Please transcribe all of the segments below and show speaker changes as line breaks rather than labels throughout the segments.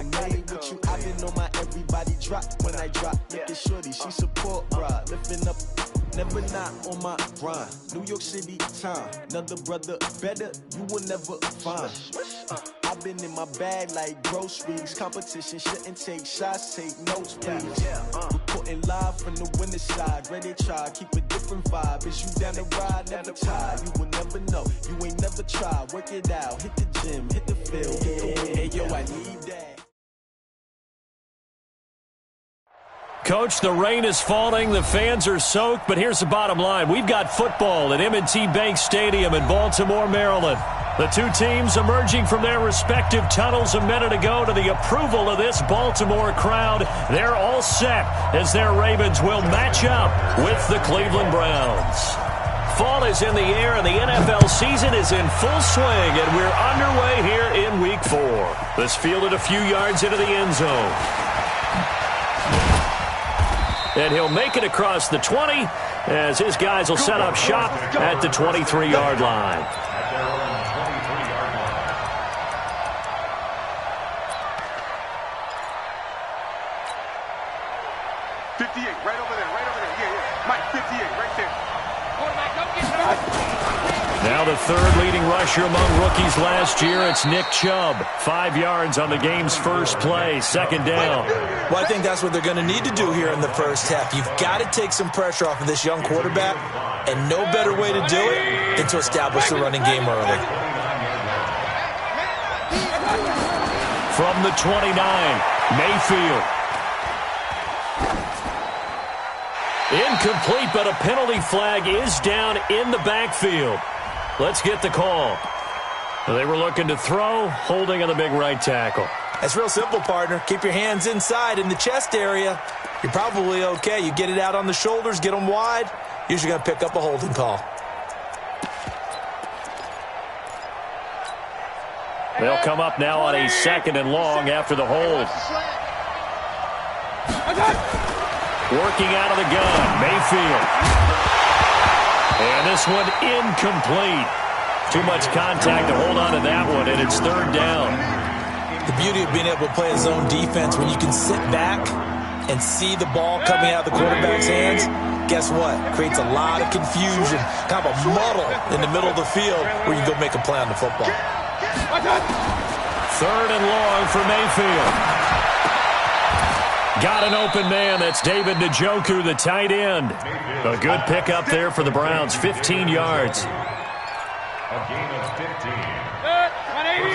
I made with you. I've been on my everybody drop when I drop. Look at shorty, she support ride. Lifting up, never not on my grind. New York City time, another brother better, you will never find. I've been in my bag like groceries. Competition shouldn't take shots, take notes, please. Reporting live from the winning side. Ready to try, keep a different vibe. Is you down the ride, never tired. You will never know, you ain't never tried. Work it out, hit the gym, hit the field, hit the win. Hey yo, I need that.
Coach, the rain is falling, the fans are soaked, but here's the bottom line. We've got football at M&T Bank Stadium in Baltimore, Maryland. The two teams emerging from their respective tunnels a minute ago to the approval of this Baltimore crowd. They're all set as their Ravens will match up with the Cleveland Browns. Fall is in the air and the NFL season is in full swing, and we're underway here in Week 4. This fielded a few yards into the end zone. And he'll make it across the 20 as his guys will set up shop at the 23-yard line.
58, right over there. Yeah. Mike, 58, right there. Quarterback, don't get hurt.
Now the third leading rusher among rookies last year, it's Nick Chubb. 5 yards on the game's first play, second down.
Well, I think that's what they're going to need to do here in the first half. You've got to take some pressure off of this young quarterback, and no better way to do it than to establish the running game early.
From the 29, Mayfield. Incomplete, but a penalty flag is down in the backfield. Let's get the call. They were looking to throw, holding on the big right tackle.
That's real simple, partner. Keep your hands inside in the chest area. You're probably okay. You get it out on the shoulders, get them wide. Usually going to pick up a holding call.
They'll come up now on a second and long after the hold. Working out of the gun, Mayfield. And this one incomplete. Too much contact to hold on to that one, and it's third down.
The beauty of being able to play a zone defense, when you can sit back and see the ball coming out of the quarterback's hands, guess what? Creates a lot of confusion, kind of a muddle in the middle of the field where you go make a play on the football.
Third and long for Mayfield. Got an open man. That's David Njoku, the tight end. A good pickup there for the Browns, 15 yards.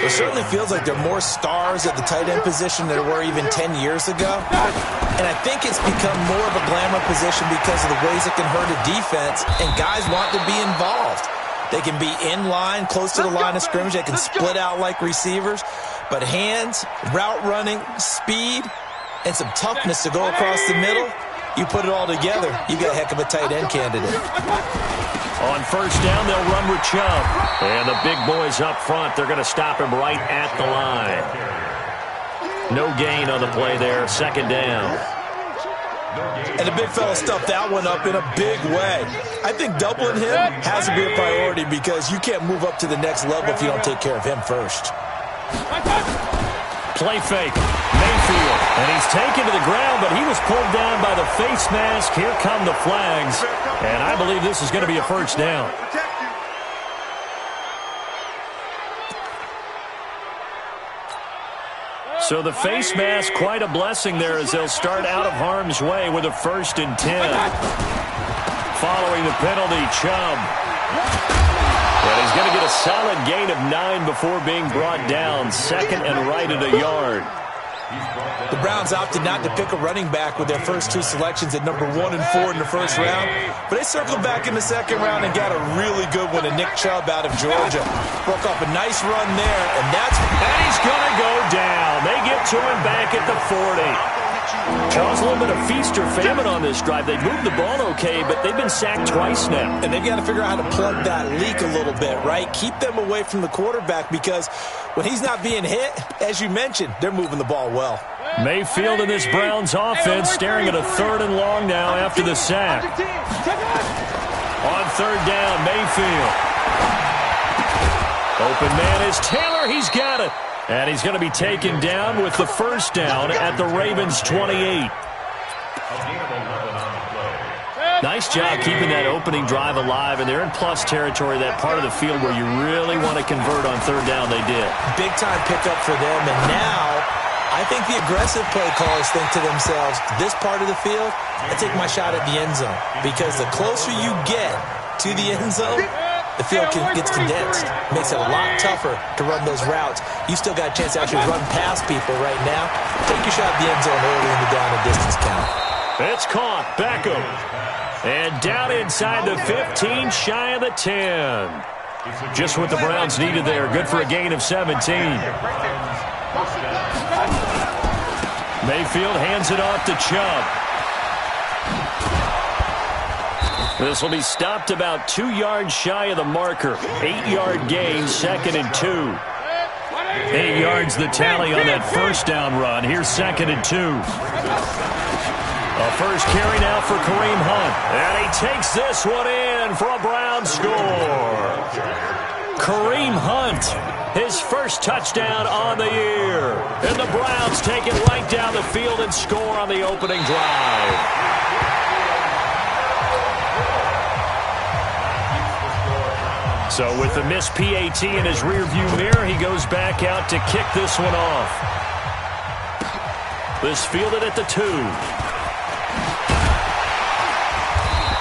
It certainly feels like there are more stars at the tight end position than there were even 10 years ago. And I think it's become more of a glamour position because of the ways it can hurt a defense, and guys want to be involved. They can be in line, close to the line of scrimmage. They can split out like receivers. But hands, route running, speed, and some toughness to go across the middle, you put it all together, you got a heck of a tight end candidate.
On first down, they'll run with Chubb. And the big boys up front, they're going to stop him right at the line. No gain on the play there, second down.
And the big fella stuffed that one up in a big way. I think doubling him has to be a priority because you can't move up to the next level if you don't take care of him first.
Play fake, Mayfield, and he's taken to the ground, but he was pulled down by the face mask. Here come the flags, and I believe this is going to be a first down. So the face mask, quite a blessing there as they'll start out of harm's way with a 1st and 10. Following the penalty, Chubb. And he's going to get a solid gain of 9 before being brought down. Second and right at a yard.
The Browns opted not to pick a running back with their first 2 selections at number 1 and 4 in the first round. But they circled back in the second round and got a really good one in Nick Chubb out of Georgia. Broke off a nice run there, and
he's going to go down. They get to him back at the 40. Charles, a little bit of feast or famine on this drive. They moved the ball okay, but they've been sacked twice now.
And they've got to figure out how to plug that leak a little bit, right? Keep them away from the quarterback because when he's not being hit, as you mentioned, they're moving the ball well.
Mayfield in this Browns offense staring at a 3rd and long now after the sack. On 3rd down, Mayfield. Open man is Taylor. He's got it. And he's going to be taken down with the first down at the Ravens' 28. Nice job keeping that opening drive alive, and they're in plus territory, that part of the field where you really want to convert on third down. They did.
Big-time pickup for them, and now I think the aggressive play callers think to themselves, this part of the field, I take my shot at the end zone, because the closer you get to the end zone, the field gets condensed. Makes it a lot tougher to run those routes. You still got a chance to actually run past people right now. Take your shot at the end zone early in the down and distance count.
It's caught. Beckham. And down inside the 15, shy of the 10. Just what the Browns needed there. Good for a gain of 17. Mayfield hands it off to Chubb. This will be stopped about 2 yards shy of the marker. 8-yard gain, 2nd and 2. 8 yards the tally on that first down run. Here's 2nd and 2. A first carry now for Kareem Hunt. And he takes this one in for a Browns score. Kareem Hunt, his first touchdown on the year. And the Browns take it right down the field and score on the opening drive. So with the missed PAT in his rearview mirror, he goes back out to kick this one off. This fielded at the 2.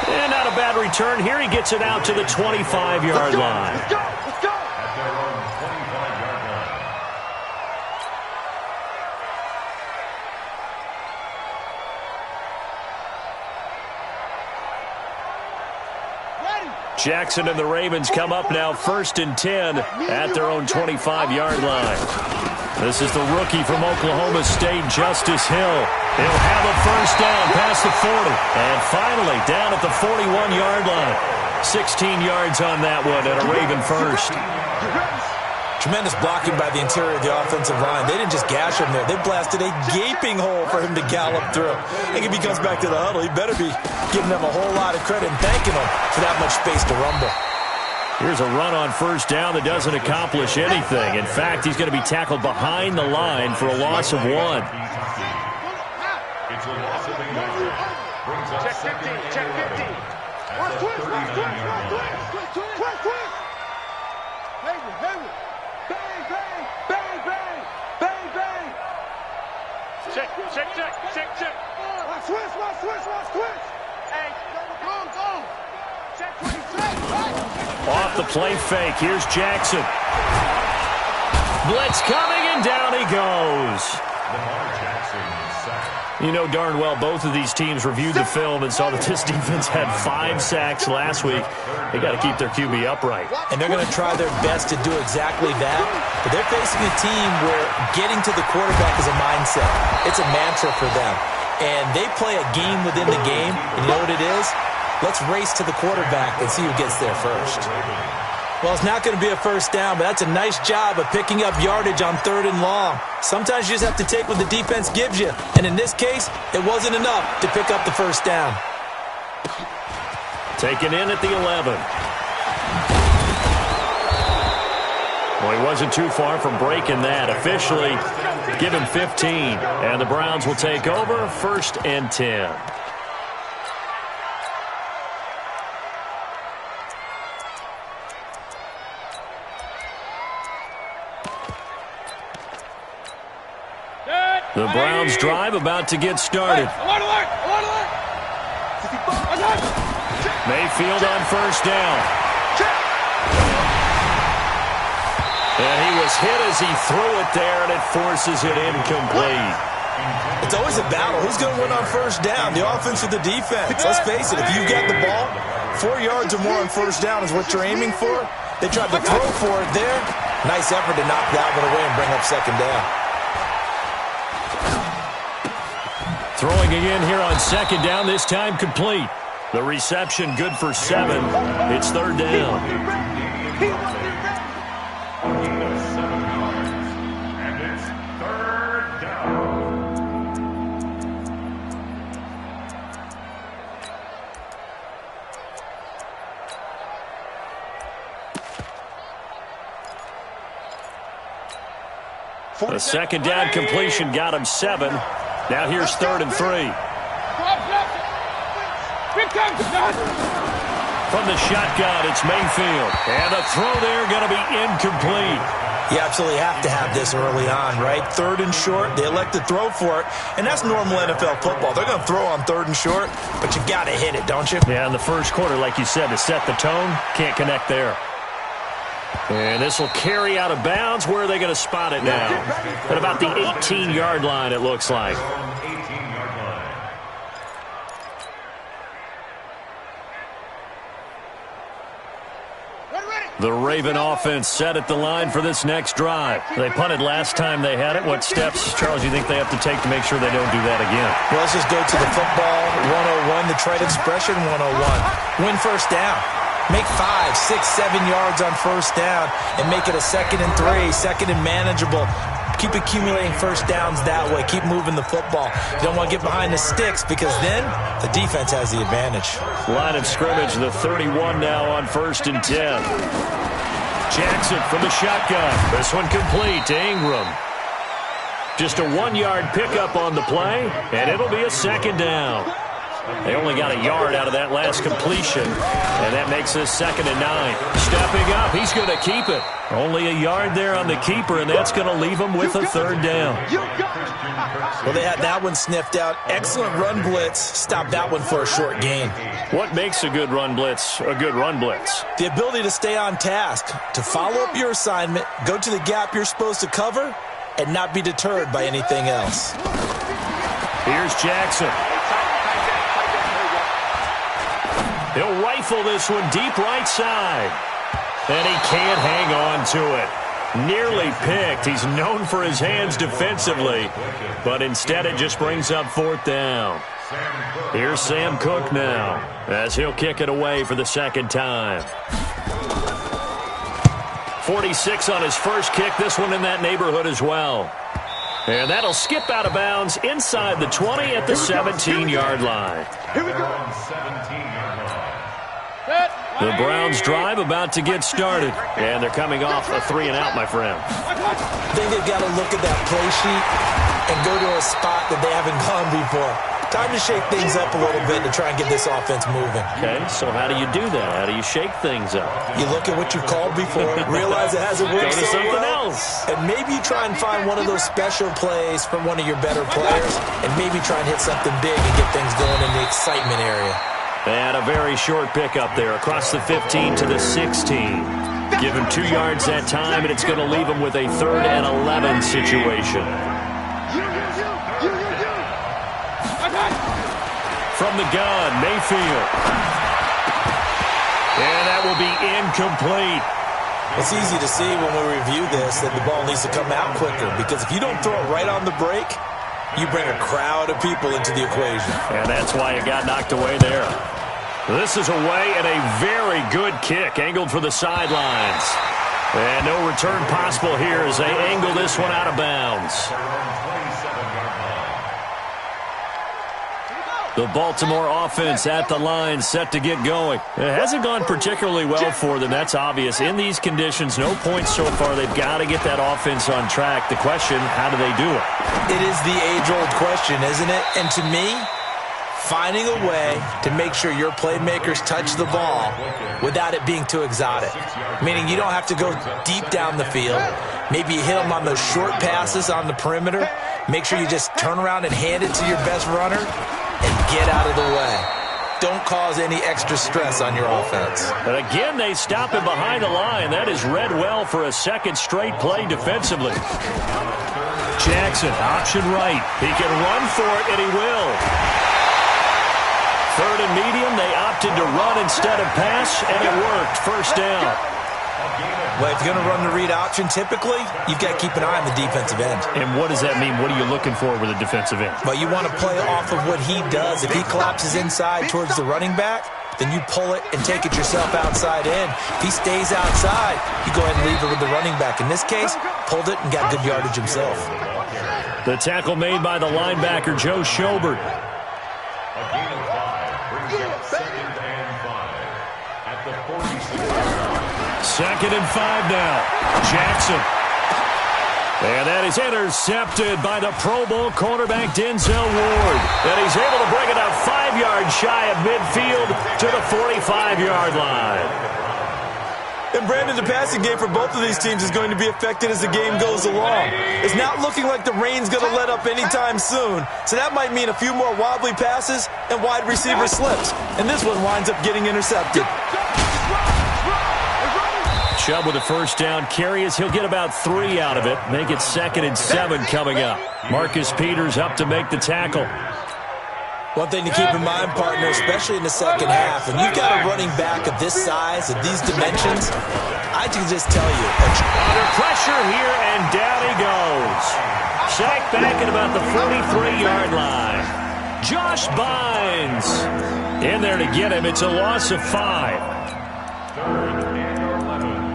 And not a bad return. Here he gets it out to the 25-yard line.
Let's go! Let's go!
At their own 25-yard line.
Jackson and the Ravens come up now 1st and 10 at their own 25-yard line. This is the rookie from Oklahoma State, Justice Hill. He'll have a first down past the 40. And finally down at the 41-yard line. 16 yards on that one and a Raven first.
Tremendous blocking by the interior of the offensive line. They didn't just gash him there. They blasted a gaping hole for him to gallop through. I think if he comes back to the huddle, he better be giving them a whole lot of credit and thanking them for that much space to rumble.
Here's a run on first down that doesn't accomplish anything. In fact, he's going to be tackled behind the line for a loss of 1.
It's a loss of 8 yards. Brings up
Check 15, check 15.
Watch twist, watch twist, watch twist.
Twist, twist. Hayward, Hayward. Bang, bang, bang, bang, bang, bang. Check, check, check, check, check. Watch twist, watch twist, watch twist. Hey, go, go. Check 20, check, right.
Off the play fake. Here's Jackson. Blitz coming, and down he goes. You know darn well both of these teams reviewed the film and saw that this defense had 5 sacks last week. They got to keep their QB upright.
And they're going to try their best to do exactly that. But they're facing a team where getting to the quarterback is a mindset. It's a mantra for them. And they play a game within the game. And you know what it is? Let's race to the quarterback and see who gets there first. Well, it's not going to be a first down, but that's a nice job of picking up yardage on 3rd and long. Sometimes you just have to take what the defense gives you. And in this case, it wasn't enough to pick up the first down.
Taken in at the 11. Well, he wasn't too far from breaking that. Officially, give him 15. And the Browns will take over 1st and 10. The Browns drive about to get started. Mayfield on first down. And he was hit as he threw it there, and it forces it incomplete.
It's always a battle. Who's going to win on first down, the offense or the defense? Let's face it, if you've got the ball, 4 yards or more on first down is what you're aiming for. They tried to throw for it there. Nice effort to knock that one away and bring up second down.
Throwing again here on second down, this time complete. The reception good for 7. It's 3rd down.
And it's 3rd down.
The second down completion got him 7. Now here's 3rd and 3. From the shotgun, it's Mayfield. And the throw there going to be incomplete.
You absolutely have to have this early on, right? 3rd and short, they elect to throw for it, and that's normal NFL football. They're going to throw on 3rd and short, but you got to hit it, don't you?
Yeah, in the first quarter, like you said, to set the tone, can't connect there. And this will carry out of bounds. Where are they going to spot it now? At about the 18-yard line, it looks like. The Raven offense set at the line for this next drive. They punted last time they had it. What steps, Charles, you think they have to take to make sure they don't do that again?
Well, let's just go to the football 101, the trade expression 101. Win first down. Make 5, 6, 7 yards on first down and make it a 2nd and 3, 2nd and manageable. Keep accumulating first downs that way. Keep moving the football. You don't want to get behind the sticks because then the defense has the advantage.
Line of scrimmage, the 31 now on 1st and 10. Jackson from the shotgun. This one complete to Ingram. Just a 1-yard pickup on the play, and it'll be a 2nd down. They only got a yard out of that last completion, and that makes this 2nd and 9. Stepping up, he's going to keep it. Only a yard there on the keeper, and that's going to leave him with a 3rd down.
Well, they had that one sniffed out. Excellent run blitz. Stop that one for a short gain.
What makes a good run blitz a good run blitz?
The ability to stay on task, to follow up your assignment, go to the gap you're supposed to cover, and not be deterred by anything else.
Here's Jackson. He'll rifle this one deep right side. And he can't hang on to it. Nearly picked. He's known for his hands defensively, but instead it just brings up 4th down. Here's Sam Cook now, as he'll kick it away for the 2nd time. 46 on his first kick. This one in that neighborhood as well. And that'll skip out of bounds inside the 20 at the 17-yard line.
Here we go.
The Browns drive about to get started, and they're coming off a 3-and-out, my friend.
I think they've got to look at that play sheet and go to a spot that they haven't gone before. Time to shake things up a little bit to try and get this offense moving.
Okay, so how do you do that? How do you shake things up?
You look at what you've called before, realize it hasn't worked
Go to
so
something
well,
else.
and maybe you try and find one of those special plays from one of your better players, and maybe try and hit something big and get things going in the excitement area.
And a very short pickup there across the 15 to the 16. Give him 2 yards that time, and it's going to leave him with a 3rd and 11 situation. From the gun, Mayfield. And that will be incomplete.
It's easy to see when we review this that the ball needs to come out quicker, because if you don't throw it right on the break, you bring a crowd of people into the equation.
And that's why it got knocked away there. This is away, and a very good kick angled for the sidelines. And no return possible here as they angle this one out of bounds. The Baltimore offense at the line, set to get going. It hasn't gone particularly well for them. That's obvious. In these conditions, no points so far. They've got to get that offense on track. The question, how do they do it?
It is the age-old question, isn't it? And to me, finding a way to make sure your playmakers touch the ball without it being too exotic. Meaning you don't have to go deep down the field. Maybe you hit them on those short passes on the perimeter. Make sure you just turn around and hand it to your best runner and get out of the way. Don't cause any extra stress on your offense.
But again, they stop him behind the line. That is read well for a 2nd straight play defensively. Jackson, option right. He can run for it, and he will. 3rd and medium, they opted to run instead of pass, and it worked. First down.
Well, if you're going to run the read option, typically, you've got to keep an eye on the defensive end.
And what does that mean? What are you looking for with a defensive end?
Well, you want to play off of what he does. If he collapses inside towards the running back, then you pull it and take it yourself outside in. If he stays outside, you go ahead and leave it with the running back. In this case, pulled it and got good yardage himself.
The tackle made by the linebacker, Joe Schobert.
A gain of 5 brings up 2nd and 5 at the 46.
2nd and 5 now. Jackson. And that is intercepted by the Pro Bowl cornerback Denzel Ward. And he's able to bring it up 5 yards shy of midfield to the 45-yard line.
And Brandon, the passing game for both of these teams is going to be affected as the game goes along. It's not looking like the rain's going to let up anytime soon. So that might mean a few more wobbly passes and wide receiver slips. And this one winds up getting intercepted.
Chubb with a first down carry as he'll get about 3 out of it. Make it 2nd and 7 coming up. Marcus Peters up to make the tackle.
One thing to keep in mind, partner, especially in the second half, when you've got a running back of this size, of these dimensions, I can just tell you.
Under pressure here, and down he goes. Sacked back at about the 43-yard line. Josh Bynes in there to get him. It's a loss of 5.
3rd and 11.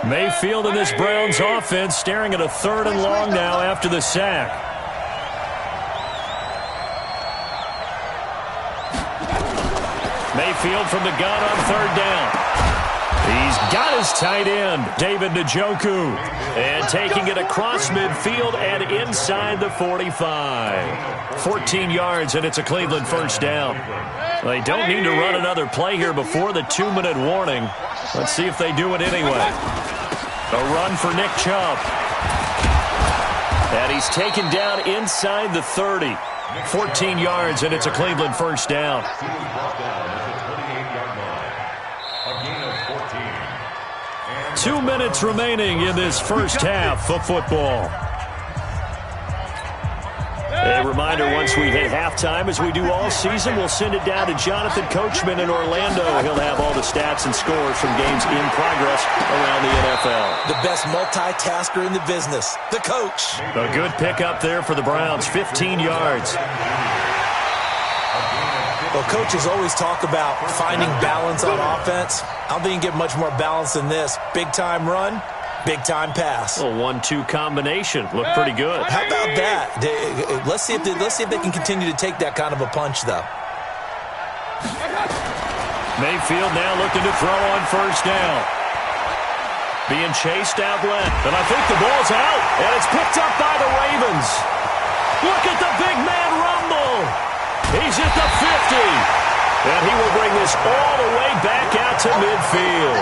Mayfield in this Browns offense staring at a 3rd and long now after the sack. Mayfield from the gun on 3rd down. He's got his tight end, David Njoku. And taking it across midfield and inside the 45. 14 yards, and it's a Cleveland first down. They don't need to run another play here before the 2-minute warning. Let's see if they do it anyway. A run for Nick Chubb. And he's taken down inside the 30. 14 yards, and it's a Cleveland first down. 2 minutes remaining in this first half of football. A reminder, once we hit halftime, as we do all season, we'll send it down to Jonathan Coachman in Orlando. He'll have all the stats and scores from games in progress around the NFL.
The best multitasker in the business, the coach.
A good pickup there for the Browns, 15 yards.
Well, coaches always talk about finding balance on offense. I don't think you can get much more balance than this. Big-time run, big-time pass.
A 1-2 combination. Looked pretty good.
How about that? Let's see if they can continue to take that kind of a punch, though.
Mayfield now looking to throw on first down. Being chased out left. And I think the ball's out. And it's picked up by the Ravens. Look at the big man rumble. He's at the 50. And he will bring this all the way back out to midfield.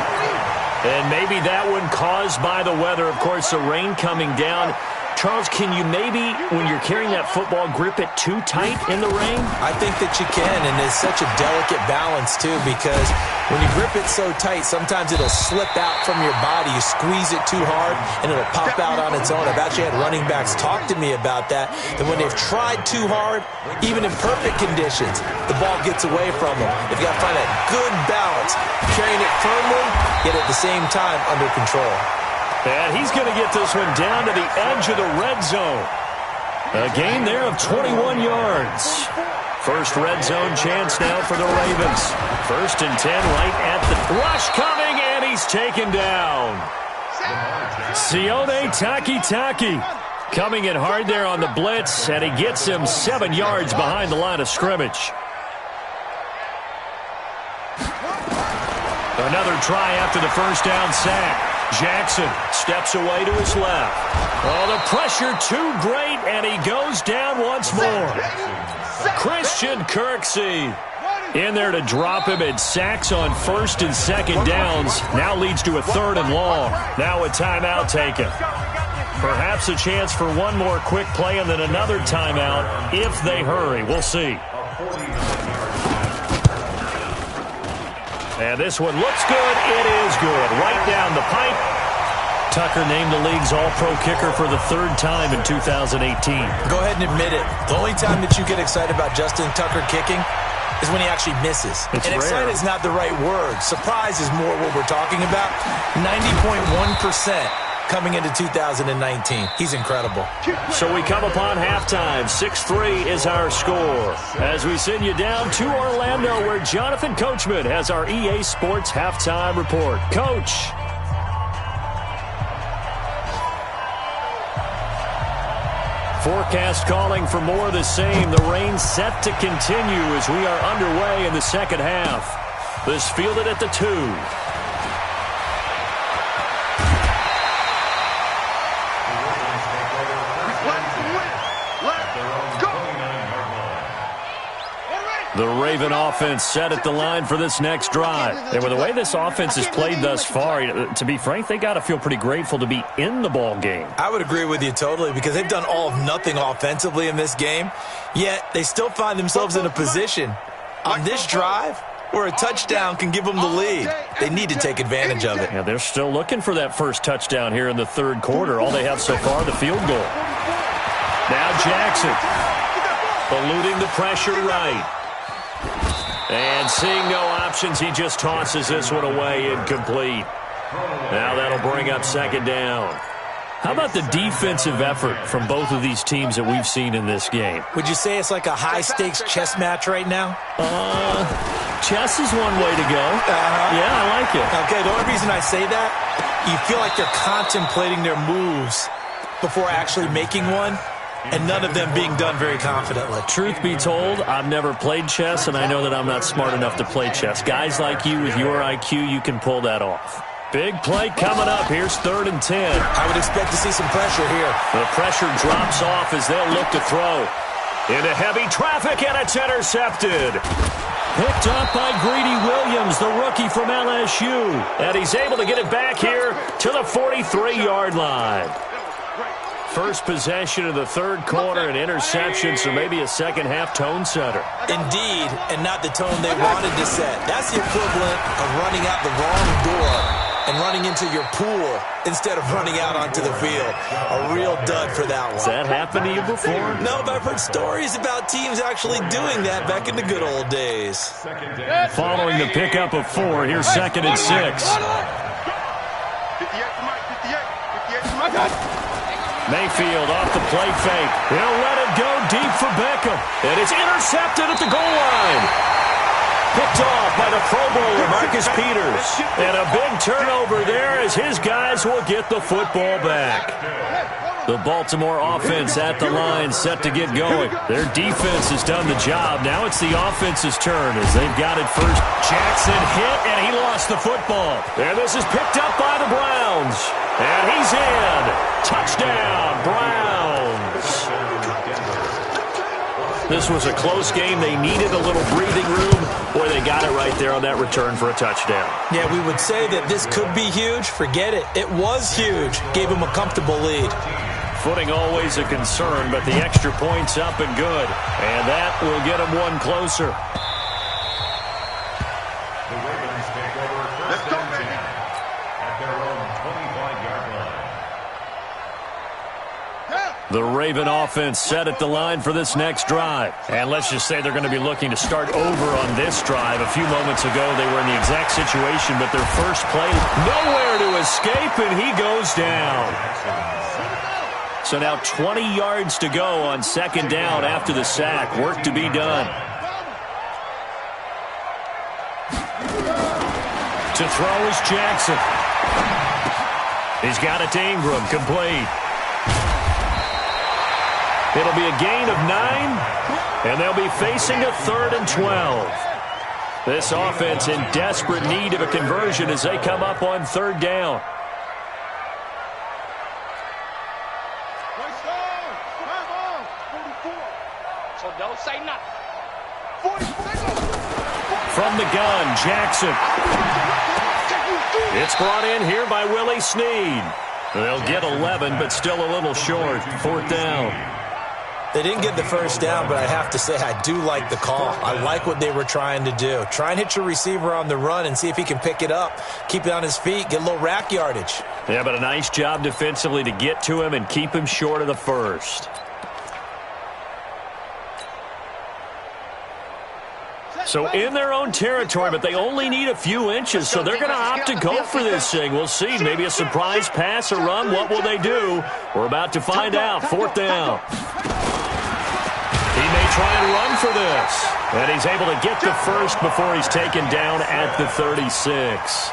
And maybe that one caused by the weather. Of course, the rain coming down. Charles, can you maybe, when you're carrying that football, grip it too tight in the rain?
I think that you can, and it's such a delicate balance, too, because when you grip it so tight, sometimes it'll slip out from your body. You squeeze it too hard, and it'll pop out on its own. I've actually had running backs talk to me about that when they've tried too hard, even in perfect conditions, the ball gets away from them. They've got to find that good balance, carrying it firmly, yet at the same time under control.
And he's going to get this one down to the edge of the red zone. A gain there of 21 yards. First red zone chance now for the Ravens. 1st and 10 right at the rush coming, and he's taken down. Sione Takitaki coming in hard there on the blitz, and he gets him 7 yards behind the line of scrimmage. Another try after the first down sack. Jackson steps away to his left. Oh, the pressure too great, and he goes down once more. Christian Kirksey in there to drop him, and sacks on 1st and 2nd downs. Now leads to a 3rd and long. Now a timeout taken. Perhaps a chance for one more quick play and then another timeout if they hurry. We'll see. And this one looks good. It is good. Right down the pipe. Tucker named the league's all-pro kicker for the 3rd time in 2018.
Go ahead and admit it. The only time that you get excited about Justin Tucker kicking is when he actually misses.
It's
and
rare.
Excited is not the right word. Surprise is more what we're talking about. 90.1% coming into 2019. He's incredible.
So we come upon halftime. 6-3 is our score. As we send you down to Orlando, where Jonathan Coachman has our EA Sports halftime report. Coach. Forecast calling for more of the same. The rain set to continue as we are underway in the second half. This fielded at the 2. The Raven offense set at the line for this next drive. And with the way this offense has played thus far, to be frank, they got to feel pretty grateful to be in the ball game.
I would agree with you totally because they've done all of nothing offensively in this game, yet they still find themselves in a position on this drive where a touchdown can give them the lead. They need to take advantage of it.
Yeah, they're still looking for that first touchdown here in the third quarter. All they have so far, the field goal. Now Jackson, eluding the pressure right. And seeing no options, he just tosses this one away, incomplete. Now that'll bring up second down. How about the defensive effort from both of these teams that we've seen in this game?
Would you say it's like a high-stakes chess match right now?
Chess is one way to go. Yeah, I like it.
Okay, the only reason I say that, you feel like they're contemplating their moves before actually making one, and none of them being done very confidently.
Truth be told, I've never played chess, and I know that I'm not smart enough to play chess. Guys like you with your IQ, you can pull that off. Big play coming up. Here's 3rd and 10.
I would expect to see some pressure here.
The pressure drops off as they'll look to throw. Into heavy traffic, and it's intercepted. Picked up by Greedy Williams, the rookie from LSU. And he's able to get it back here to the 43-yard line. First possession of the third quarter, an interception, so maybe a second-half tone setter.
Indeed, and not the tone they wanted to set. That's the equivalent of running out the wrong door and running into your pool instead of running out onto the field. A real dud for that one.
Has that happened to you before?
No, but I've heard stories about teams actually doing that back in the good old days.
Following the pickup of 4, here's 2nd and 6. Mayfield off the play fake. He'll let it go deep for Beckham. And it's intercepted at the goal line. Picked off by the Pro Bowler, Marcus Peters. And a big turnover there as his guys will get the football back. The Baltimore offense at the line set to get going. Their defense has done the job. Now it's the offense's turn as they've got it first. Jackson hit, and he lost the football. And this is picked up by the Browns. And he's in. Touchdown, Browns. This was a close game. They needed a little breathing room. Boy, they got it right there on that return for a touchdown.
Yeah, we would say that this could be huge. Forget it. It was huge. Gave him a comfortable lead.
Footing always a concern, but the extra point's up and good. And that will get them one closer.
The Ravens take over first and 10 at their own 25-yard line.
The Raven offense set at the line for this next drive. And let's just say they're going to be looking to start over on this drive. A few moments ago, they were in the exact situation, but their first play, nowhere to escape, and he goes down. So now 20 yards to go on second down after the sack. Work to be done. To throw is Jackson. He's got it to Ingram, complete. It'll be a gain of 9, and they'll be facing a 3rd and 12. This offense in desperate need of a conversion as they come up on 3rd down.
So don't say nothing.
From the gun, Jackson. It's brought in here by Willie Snead. They'll get 11, but still a little short. 4th down.
They didn't get the first down, but I have to say I do like the call. I like what they were trying to do. Try and hit your receiver on the run and see if he can pick it up. Keep it on his feet, get a little rack yardage.
Yeah, but a nice job defensively to get to him and keep him short of the first. So in their own territory, but they only need a few inches, so they're going to opt to go for this thing. We'll see. Maybe a surprise pass or run. What will they do? We're about to find out. 4th down. He may try and run for this. And he's able to get the first before he's taken down at the 36.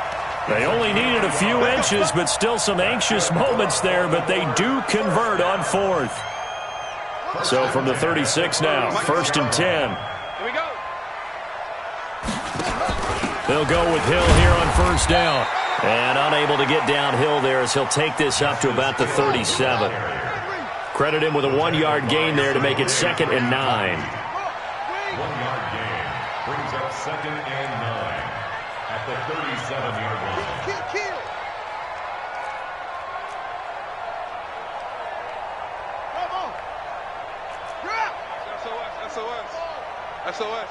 They only needed a few inches, but still some anxious moments there, but they do convert on 4th. So from the 36 now, 1st and 10.
Here we go.
They'll go with Hill here on first down. And unable to get downhill there as he'll take this up to about the 37. Credit him with a 1-yard gain there to make it 2nd and 9.
1-yard gain brings up 2nd and 9 at the 37-yard line.
SOS.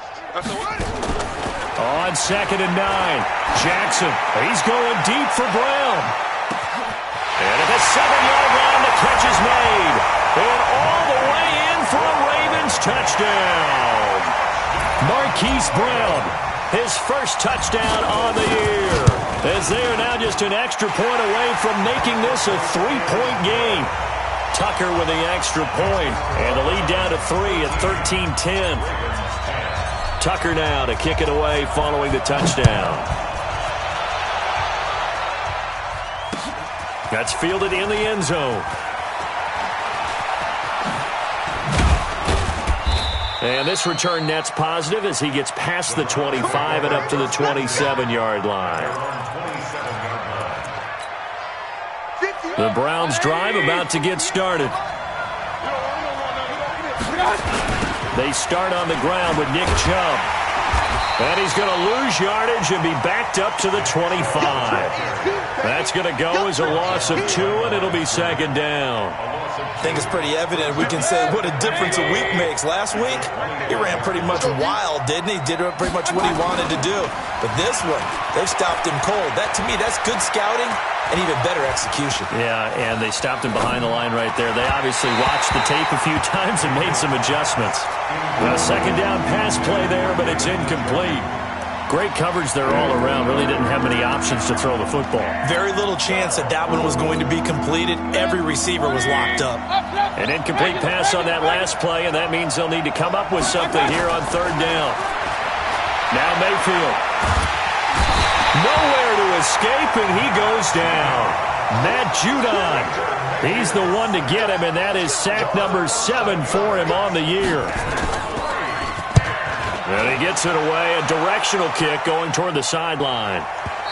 On 2nd and 9, Jackson. He's going deep for Brown. And at the 7-yard line, the catch is made. And all the way in for a Ravens touchdown. Marquise Brown, his first touchdown on the year. As they are now just an extra point away from making this a 3-point game. Tucker with the extra point, and the lead down to 3 at 13-10. Tucker now to kick it away following the touchdown. That's fielded in the end zone. And this return net's positive as he gets past the 25 and up to the 27-yard line. The Browns drive about to get started. They start on the ground with Nick Chubb. And he's going to lose yardage and be backed up to the 25. That's going to go as a loss of 2, and it'll be 2nd down.
I think it's pretty evident. We can say what a difference a week makes. Last week, he ran pretty much wild, didn't he? Did pretty much what he wanted to do. But this one, they've stopped him cold. That, to me, that's good scouting and even better execution.
Yeah, and they stopped him behind the line right there. They obviously watched the tape a few times and made some adjustments. A 2nd down pass play there, but it's incomplete. Great coverage there all around. Really didn't have many options to throw the football.
Very little chance that one was going to be completed. Every receiver was locked up.
An incomplete pass on that last play, and that means they'll need to come up with something here on 3rd down. Now Mayfield. Nowhere to escape, and he goes down. Matt Judon. He's the one to get him, and that is sack number 7 for him on the year. And he gets it away, a directional kick going toward the sideline.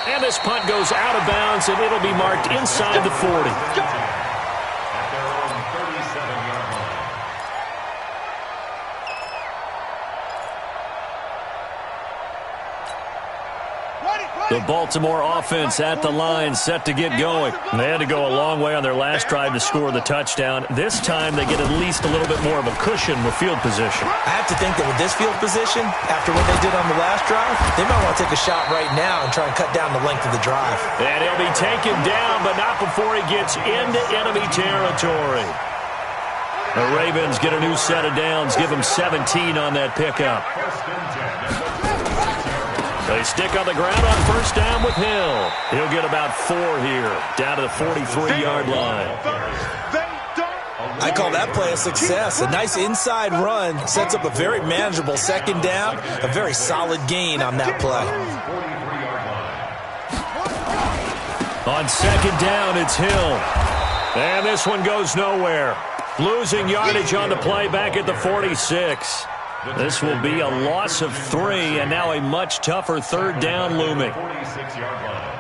And this punt goes out of bounds, and it'll be marked inside the 40.
At their own 37-yard line.
The Baltimore offense at the line, set to get going. They had to go a long way on their last drive to score the touchdown. This time they get at least a little bit more of a cushion with field position.
I have to think that with this field position, after what they did on the last drive, they might want to take a shot right now and try and cut down the length of the drive.
And he'll be taken down, but not before he gets into enemy territory. The Ravens get a new set of downs, give them 17 on that pickup. They stick on the ground on first down with Hill. He'll get about 4 here, down to the 43-yard line.
I call that play a success. A nice inside run sets up a very manageable 2nd down, a very solid gain on that play.
On 2nd down, it's Hill. And this one goes nowhere. Losing yardage on the play back at the 46. This will be a loss of 3, and now a much tougher 3rd down looming.
46-yard line.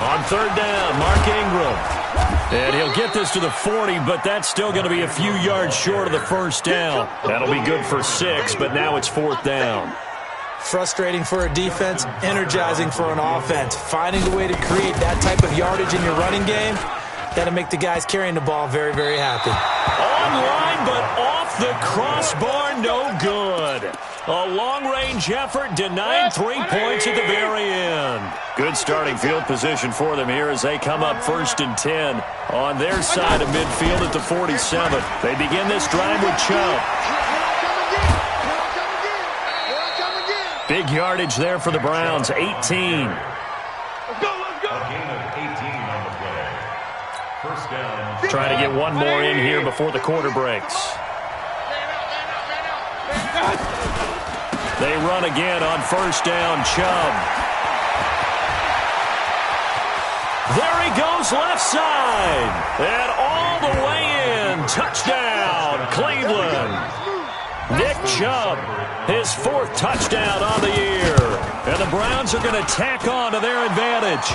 On 3rd down, Mark Ingram. And he'll get this to the 40, but that's still going to be a few yards short of the first down. That'll be good for 6, but now it's 4th down.
Frustrating for a defense, energizing for an offense. Finding a way to create that type of yardage in your running game, that'll make the guys carrying the ball very, very happy.
Online, but off the crossbar, no good. A long-range effort denied 3 points at the very end. Good starting field position for them here as they come up 1st and 10 on their side of midfield at the 47. They begin this drive with Chubb. Big yardage there for the Browns, 18.
A gain of 18 on the play. First down.
Trying to get one more in here before the quarter breaks. They run again on first down, Chubb. There he goes left side. And all the way in touchdown, Cleveland. Nick Chubb, his 4th touchdown on the year. And the Browns are going to tack on to their advantage.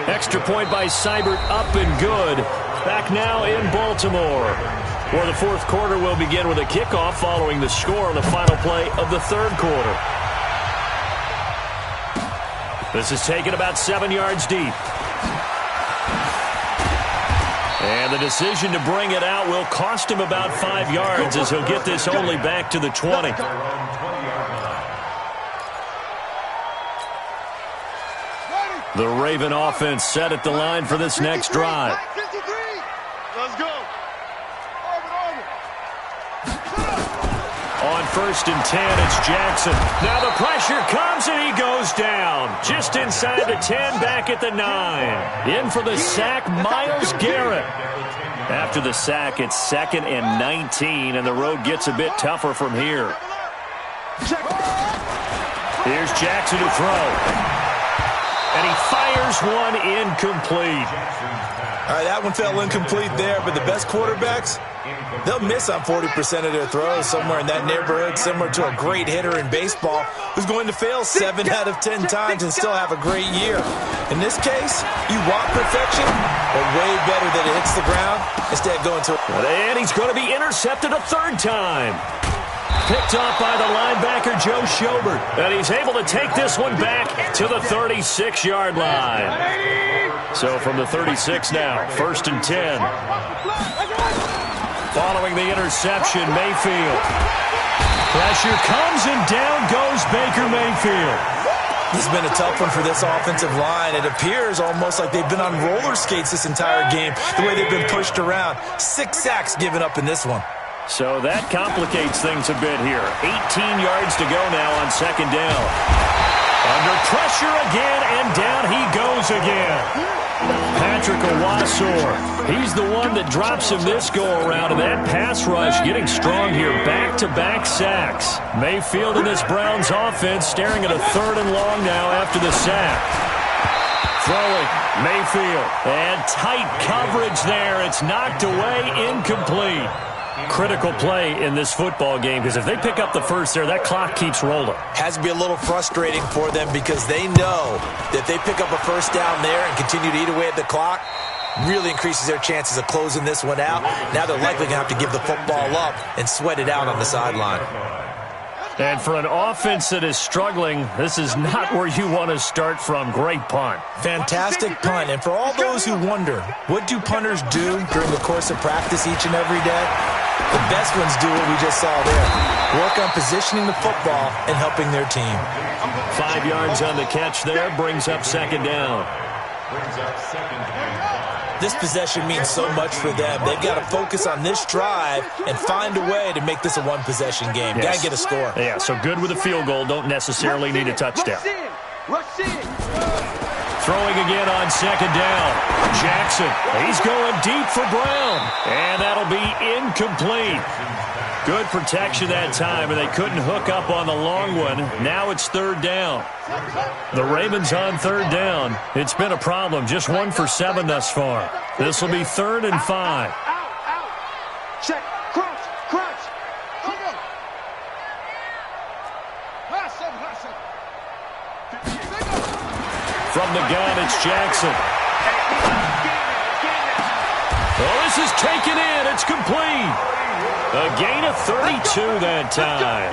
Extra point by Seibert, up and good. Back now in Baltimore, where the 4th quarter will begin with a kickoff following the score on the final play of the 3rd quarter. This is taken about 7 yards deep. And the decision to bring it out will cost him about 5 yards as he'll get this only back to the 20. The Raven offense set at the line for this next drive.
Let's go.
On 1st and 10, it's Jackson. Now the pressure comes and he goes down. Just inside the 10, back at the 9. In for the sack, Myles Garrett. After the sack, it's 2nd and 19, and the road gets a bit tougher from here. Here's Jackson to throw. And he fires one incomplete.
All right, that one fell incomplete there, but the best quarterbacks, they'll miss on 40% of their throws, somewhere in that neighborhood, similar to a great hitter in baseball who's going to fail 7 out of 10 times and still have a great year. In this case, you want perfection, but way better that it hits the ground instead of going to it.
And he's going to be intercepted a 3rd time. Picked off by the linebacker, Joe Schobert. And he's able to take this one back to the 36-yard line. So from the 36 now, 1st and 10. Following the interception, Mayfield. Pressure comes and down goes Baker Mayfield.
This has been a tough one for this offensive line. It appears almost like they've been on roller skates this entire game, the way they've been pushed around. 6 sacks given up in this one.
So that complicates things a bit here. 18 yards to go now on 2nd down. Under pressure again, and down he goes again. Patrick Owasor, he's the one that drops him this go-around, and that pass rush getting strong here. Back-to-back sacks. Mayfield in this Browns offense staring at a 3rd and long now after the sack. Throwing, Mayfield, and tight coverage there. It's knocked away, incomplete. Critical play in this football game, because if they pick up the 1st there, that clock keeps rolling.
Has to be a little frustrating for them because they know that they pick up a 1st down there and continue to eat away at the clock, really increases their chances of closing this one out. Now they're likely going to have to give the football up and sweat it out on the sideline.
And for an offense that is struggling, this is not where you want to start from. Great punt.
Fantastic punt. And for all those who wonder, what do punters do during the course of practice each and every day? The best ones do what we just saw there. Work on positioning the football and helping their team.
5 yards on the catch there, brings up 2nd down.
This possession means so much for them. They've got to focus on this drive and find a way to make this a one-possession game.
Yes.
Got to get a score.
Yeah, so good with a field goal. Don't necessarily need a touchdown.
Rush in.
Throwing again on 2nd down. Jackson, he's going deep for Brown. And that'll be incomplete. Good protection that time, and they couldn't hook up on the long one. Now it's 3rd down. The Ravens on 3rd down. It's been a problem. Just 1 for 7 thus far. This will be 3rd and 5.
Out. Check. Crunch. Go.
From the gun, it's Jackson. Oh, this is taken in. It's complete. A gain of 32 that time.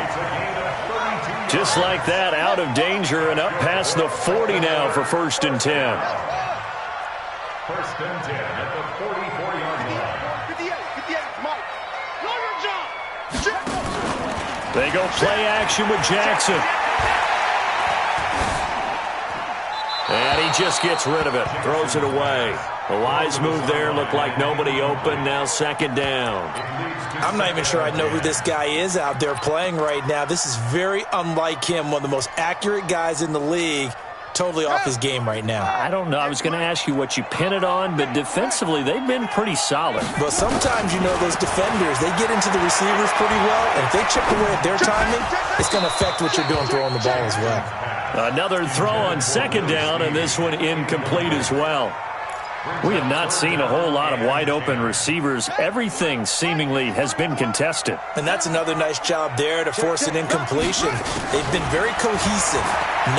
Just like that, out of danger and up past the 40 now for 1st and 10.
1st and 10 at the 44-yard line.
58, Mike.
They go play action with Jackson. And he just gets rid of it, throws it away. A wise move there, looked like nobody open, now 2nd down.
I'm not even sure I know who this guy is out there playing right now. This is very unlike him, one of the most accurate guys in the league. Totally off his game right now.
I don't know. I was going to ask you what you pin it on, but defensively, they've been pretty solid.
But sometimes, you know, those defenders, they get into the receivers pretty well, and if they chip away at their timing, it's going to affect what you're doing throwing the ball as well.
Another throw on 2nd down, and this one incomplete as well. We have not seen a whole lot of wide-open receivers. Everything seemingly has been contested.
And that's another nice job there to force an incompletion. They've been very cohesive,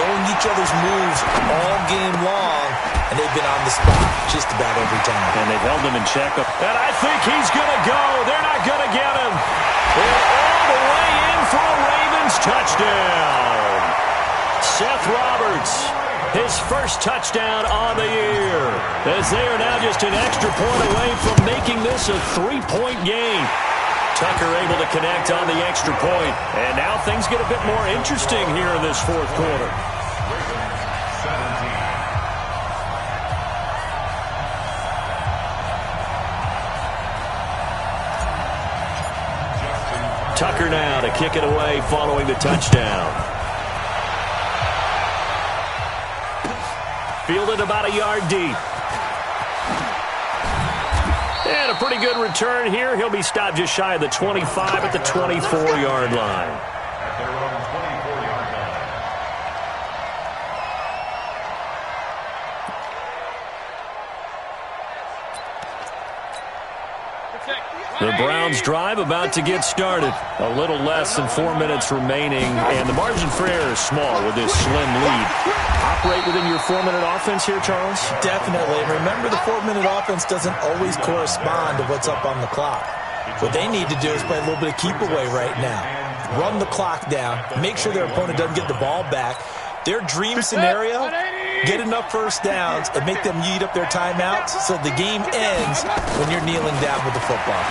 knowing each other's moves all game long, and they've been on the spot just about every time.
And they've held him in check. And I think he's going to go. They're not going to get him. And all the way in for a Ravens touchdown. Seth Roberts, his first touchdown on the year, as they are now just an extra point away from making this a 3-point game. Tucker able to connect on the extra point, and now things get a bit more interesting here in this fourth quarter. Tucker now to kick it away following the touchdown. Fielded about a yard deep. And a pretty good return here. He'll be stopped just shy of the 25 at the 24-yard line.
At their own 24-yard line.
The Browns drive about to get started. A little less than 4 minutes remaining, and the margin for error is small with this slim lead. Operate within your 4-minute offense here, Charles?
Definitely. Remember, the 4-minute offense doesn't always correspond to what's up on the clock. What they need to do is play a little bit of keep away right now. Run the clock down. Make sure their opponent doesn't get the ball back. Their dream scenario, get enough first downs and make them eat up their timeouts so the game ends when you're kneeling down with the football.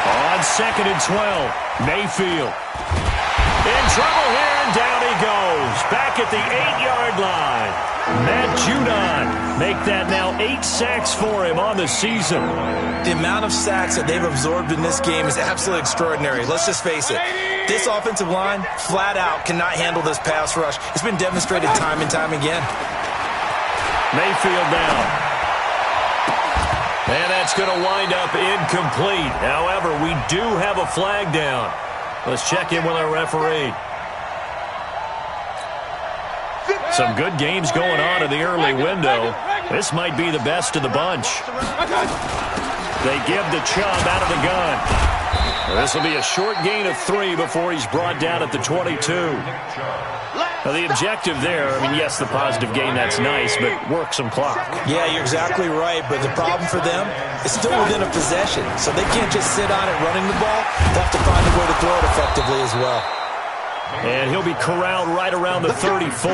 On 2nd and 12, Mayfield. In trouble here, and down he goes. Back at the 8-yard line. Matt Judon make that now 8 sacks for him on the season.
The amount of sacks that they've absorbed in this game is absolutely extraordinary. Let's just face it. This offensive line, flat out, cannot handle this pass rush. It's been demonstrated time and time again.
Mayfield down. And that's going to wind up incomplete. However, we do have a flag down. Let's check in with our referee. Some good games going on in the early window. This might be the best of the bunch. They give the Chubb out of the gun. This will be a short gain of 3 before he's brought down at the 22. Now, the objective there, I mean, yes, the positive gain, that's nice, but work some clock.
Yeah, you're exactly right, but the problem for them is still within a possession, so they can't just sit on it running the ball. They have to find a way to throw it effectively as well.
And he'll be corralled right around the 34.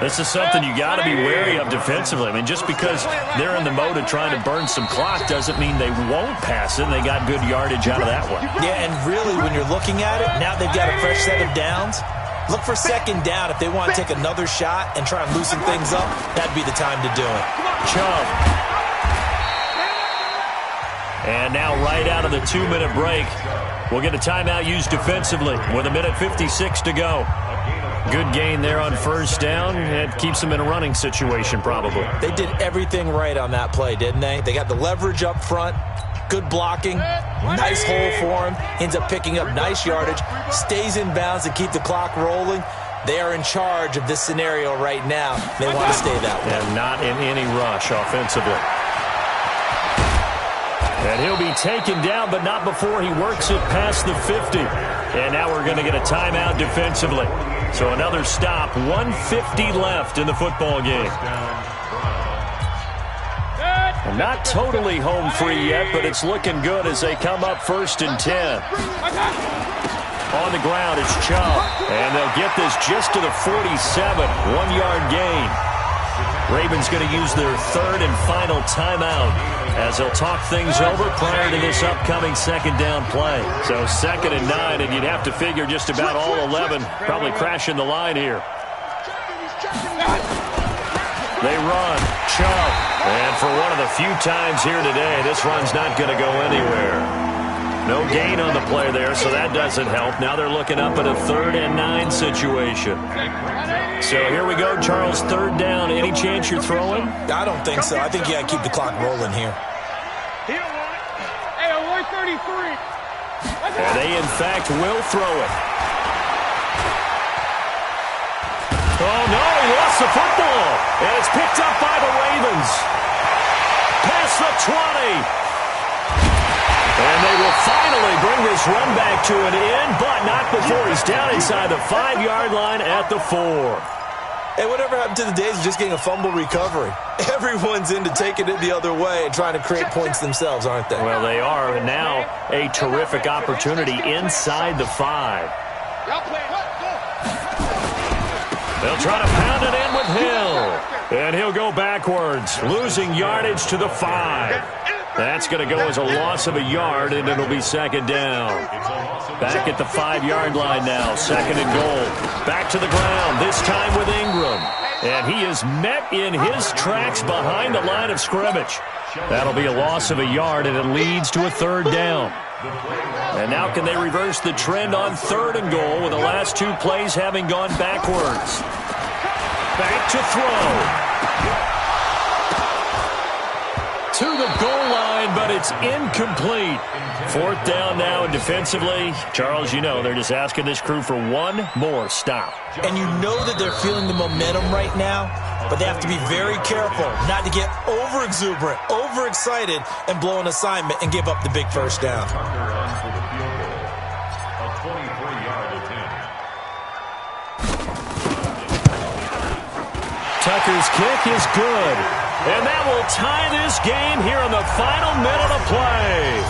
This is something you got to be wary of defensively. I mean, just because they're in the mode of trying to burn some clock doesn't mean they won't pass it. They got good yardage out of that one.
Yeah, and really, when you're looking at it, now they've got a fresh set of downs. Look for 2nd down. If they want to take another shot and try and loosen things up, that'd be the time to do it.
Chubb. And now right out of the 2-minute break, we'll get a timeout used defensively with 1:56 to go. Good gain there on 1st down. It keeps them in a running situation, probably.
They did everything right on that play, didn't they? They got the leverage up front, good blocking, nice hole for him, ends up picking up nice yardage, stays in bounds to keep the clock rolling. They are in charge of this scenario right now. They want to stay that way.
And not in any rush offensively. And he'll be taken down, but not before he works it past the 50. And now we're going to get a timeout defensively. So another stop, 1:50 left in the football game. And not totally home free yet, but it's looking good as they come up 1st and 10. On the ground, it's Chubb. And they'll get this just to the 47, 1-yard gain. Ravens going to use their 3rd and final timeout as they'll talk things over prior to this upcoming 2nd down play. So 2nd and 9, and you'd have to figure just about all 11 probably crashing the line here. They run. Chubb. And for one of the few times here today, this run's not going to go anywhere. No gain on the play there, so that doesn't help. Now they're looking up at a 3rd and 9 situation. So here we go, Charles, 3rd down. Any chance you're throwing?
I don't think so. I think you got to keep the clock rolling here.
Hey, 133.
And they, in fact, will throw it. Oh, no, he lost the football. And it's picked up by the Ravens. Past the 20. And they will finally bring this run back to an end, but not before he's down inside the 5-yard line at the 4.
Hey, whatever happened to the days of just getting a fumble recovery? Everyone's into taking it the other way and trying to create points themselves, aren't they?
Well, they are, and now a terrific opportunity inside the 5. They'll try to pound it in with Hill. And he'll go backwards, losing yardage to the 5. That's going to go as a loss of a yard, and it'll be second down. Back at the 5-yard line now, second and goal. Back to the ground, this time with Ingram. And he is met in his tracks behind the line of scrimmage. That'll be a loss of a yard, and it leads to a third down. And now can they reverse the trend on third and goal with the last 2 plays having gone backwards? Back to throw. To the goal line, but it's incomplete. Fourth down now, and defensively, Charles, you know, they're just asking this crew for one more stop.
And you know that they're feeling the momentum right now, but they have to be very careful not to get over-exuberant, overexcited, and blow an assignment and give up the big first down.
Tucker's kick is good. And that will tie this game here in the final minute of play.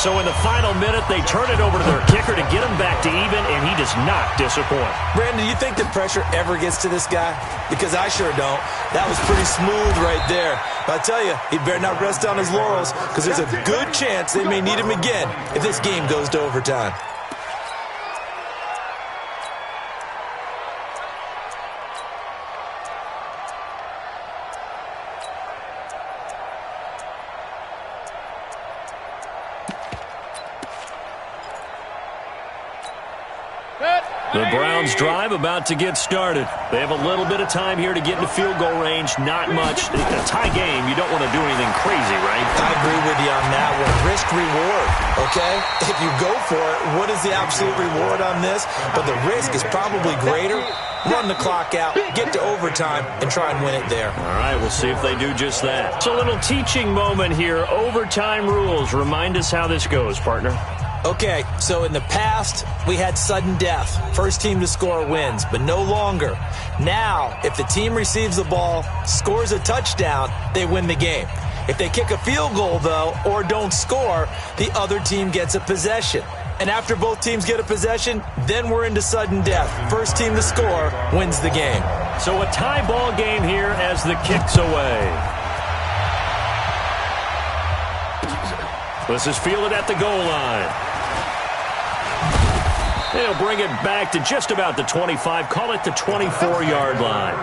So in the final minute, they turn it over to their kicker to get him back to even, and he does not disappoint.
Brandon, do you think that pressure ever gets to this guy? Because I sure don't. That was pretty smooth right there. But I tell you, he better not rest on his laurels, because there's a good chance they may need him again if this game goes to overtime.
The Browns drive about to get started. They have a little bit of time here to get into field goal range. Not much. A tie game, you don't want to do anything crazy, right?
I agree with you on that one. Risk-reward, okay? If you go for it, what is the absolute reward on this? But the risk is probably greater. Run the clock out, get to overtime, and try and win it there.
All right, we'll see if they do just that. It's a little teaching moment here. Overtime rules. Remind us how this goes, partner.
Okay, so in the past, we had sudden death. First team to score wins, but no longer. Now, if the team receives the ball, scores a touchdown, they win the game. If they kick a field goal, though, or don't score, the other team gets a possession. And after both teams get a possession, then we're into sudden death. First team to score wins the game.
So a tie ball game here as the kick's away. This is fielded at the goal line. They'll bring it back to just about the 25. Call it the 24-yard line.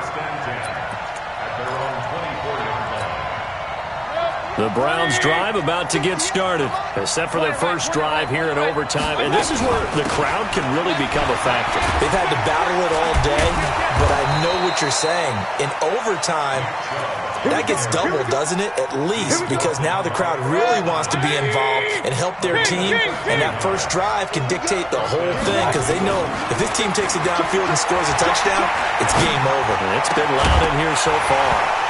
The Browns drive about to get started. They set for their first drive here in overtime. And this is where the crowd can really become a factor.
They've had to battle it all day, but I know what you're saying. In overtime, that gets doubled, doesn't it? At least, because now the crowd really wants to be involved and help their team. And that first drive can dictate the whole thing, because they know if this team takes it downfield and scores a touchdown, it's game over.
And it's been loud in here so far.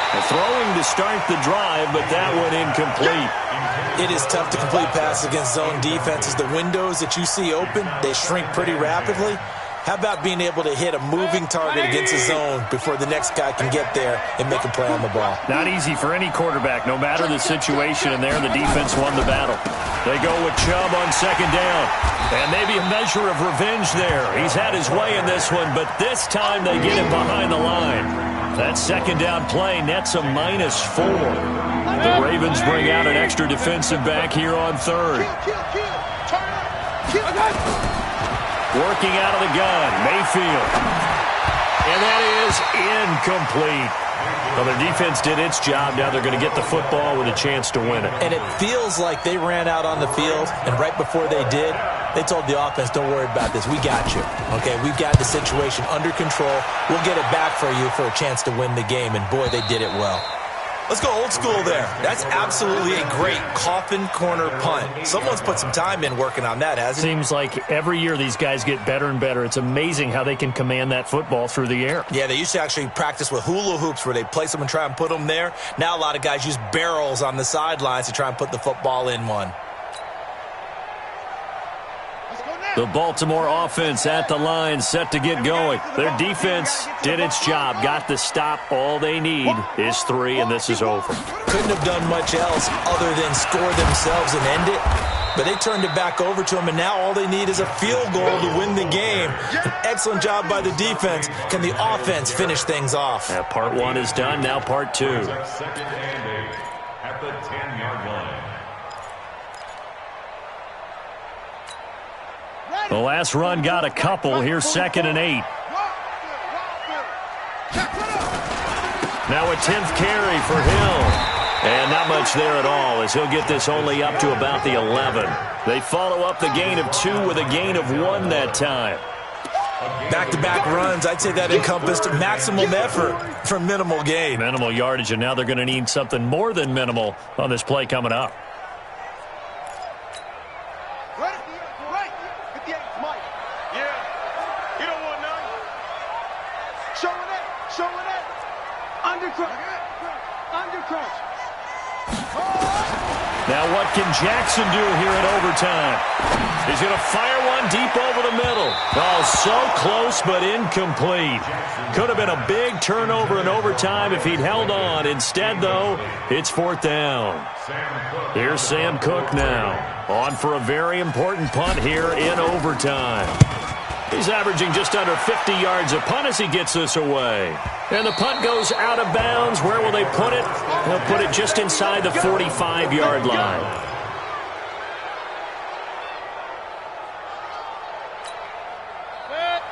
Throwing to start the drive, but that one incomplete.
It is tough to complete passes against zone defenses. The windows that you see open, they shrink pretty rapidly. How about being able to hit a moving target against a zone before the next guy can get there and make a play on the ball?
Not easy for any quarterback, no matter the situation, and there the defense won the battle. They go with Chubb on second down. And maybe a measure of revenge there. He's had his way in this one, but this time they get him behind the line. That second down play nets a -4. The Ravens bring out an extra defensive back here on third. Working out of the gun, Mayfield. And that is incomplete. Well, their defense did its job. Now they're going to get the football with a chance to win it.
And it feels like they ran out on the field, and right before they did, they told the offense, don't worry about this. We got you. Okay, we've got the situation under control. We'll get it back for you for a chance to win the game. And, boy, they did it well. Let's go old school there. That's absolutely a great coffin corner punt. Someone's put some time in working on that, hasn't he?
Seems like every year these guys get better and better. It's amazing how they can command that football through the air.
Yeah, they used to actually practice with hula hoops where they place them and try and put them there. Now a lot of guys use barrels on the sidelines to try and put the football in one.
The Baltimore offense at the line, set to get going. Their defense did its job, got the stop. All they need is 3, and this is over.
Couldn't have done much else other than score themselves and end it. But they turned it back over to them, and now all they need is a field goal to win the game. An excellent job by the defense. Can the offense finish things off?
Yeah, part 1 is done, now part 2.
Second and 8 at the 10-yard line.
The last run got a couple. Here's 2nd and 8. Now a 10th carry for Hill. And not much there at all, as he'll get this only up to about the 11. They follow up the gain of 2 with a gain of 1 that time.
Back-to-back runs, I'd say that encompassed maximum effort for minimal gain.
Minimal yardage, and now they're going to need something more than minimal on this play coming up. Now what can Jackson do here in overtime? He's going to fire one deep over the middle. Oh, so close but incomplete. Could have been a big turnover in overtime if he'd held on. Instead, though, it's 4th down. Here's Sam Cook now. On for a very important punt here in overtime. He's averaging just under 50 yards a punt as he gets this away. And the punt goes out of bounds. Where will they put it? They'll put it just inside the 45-yard line.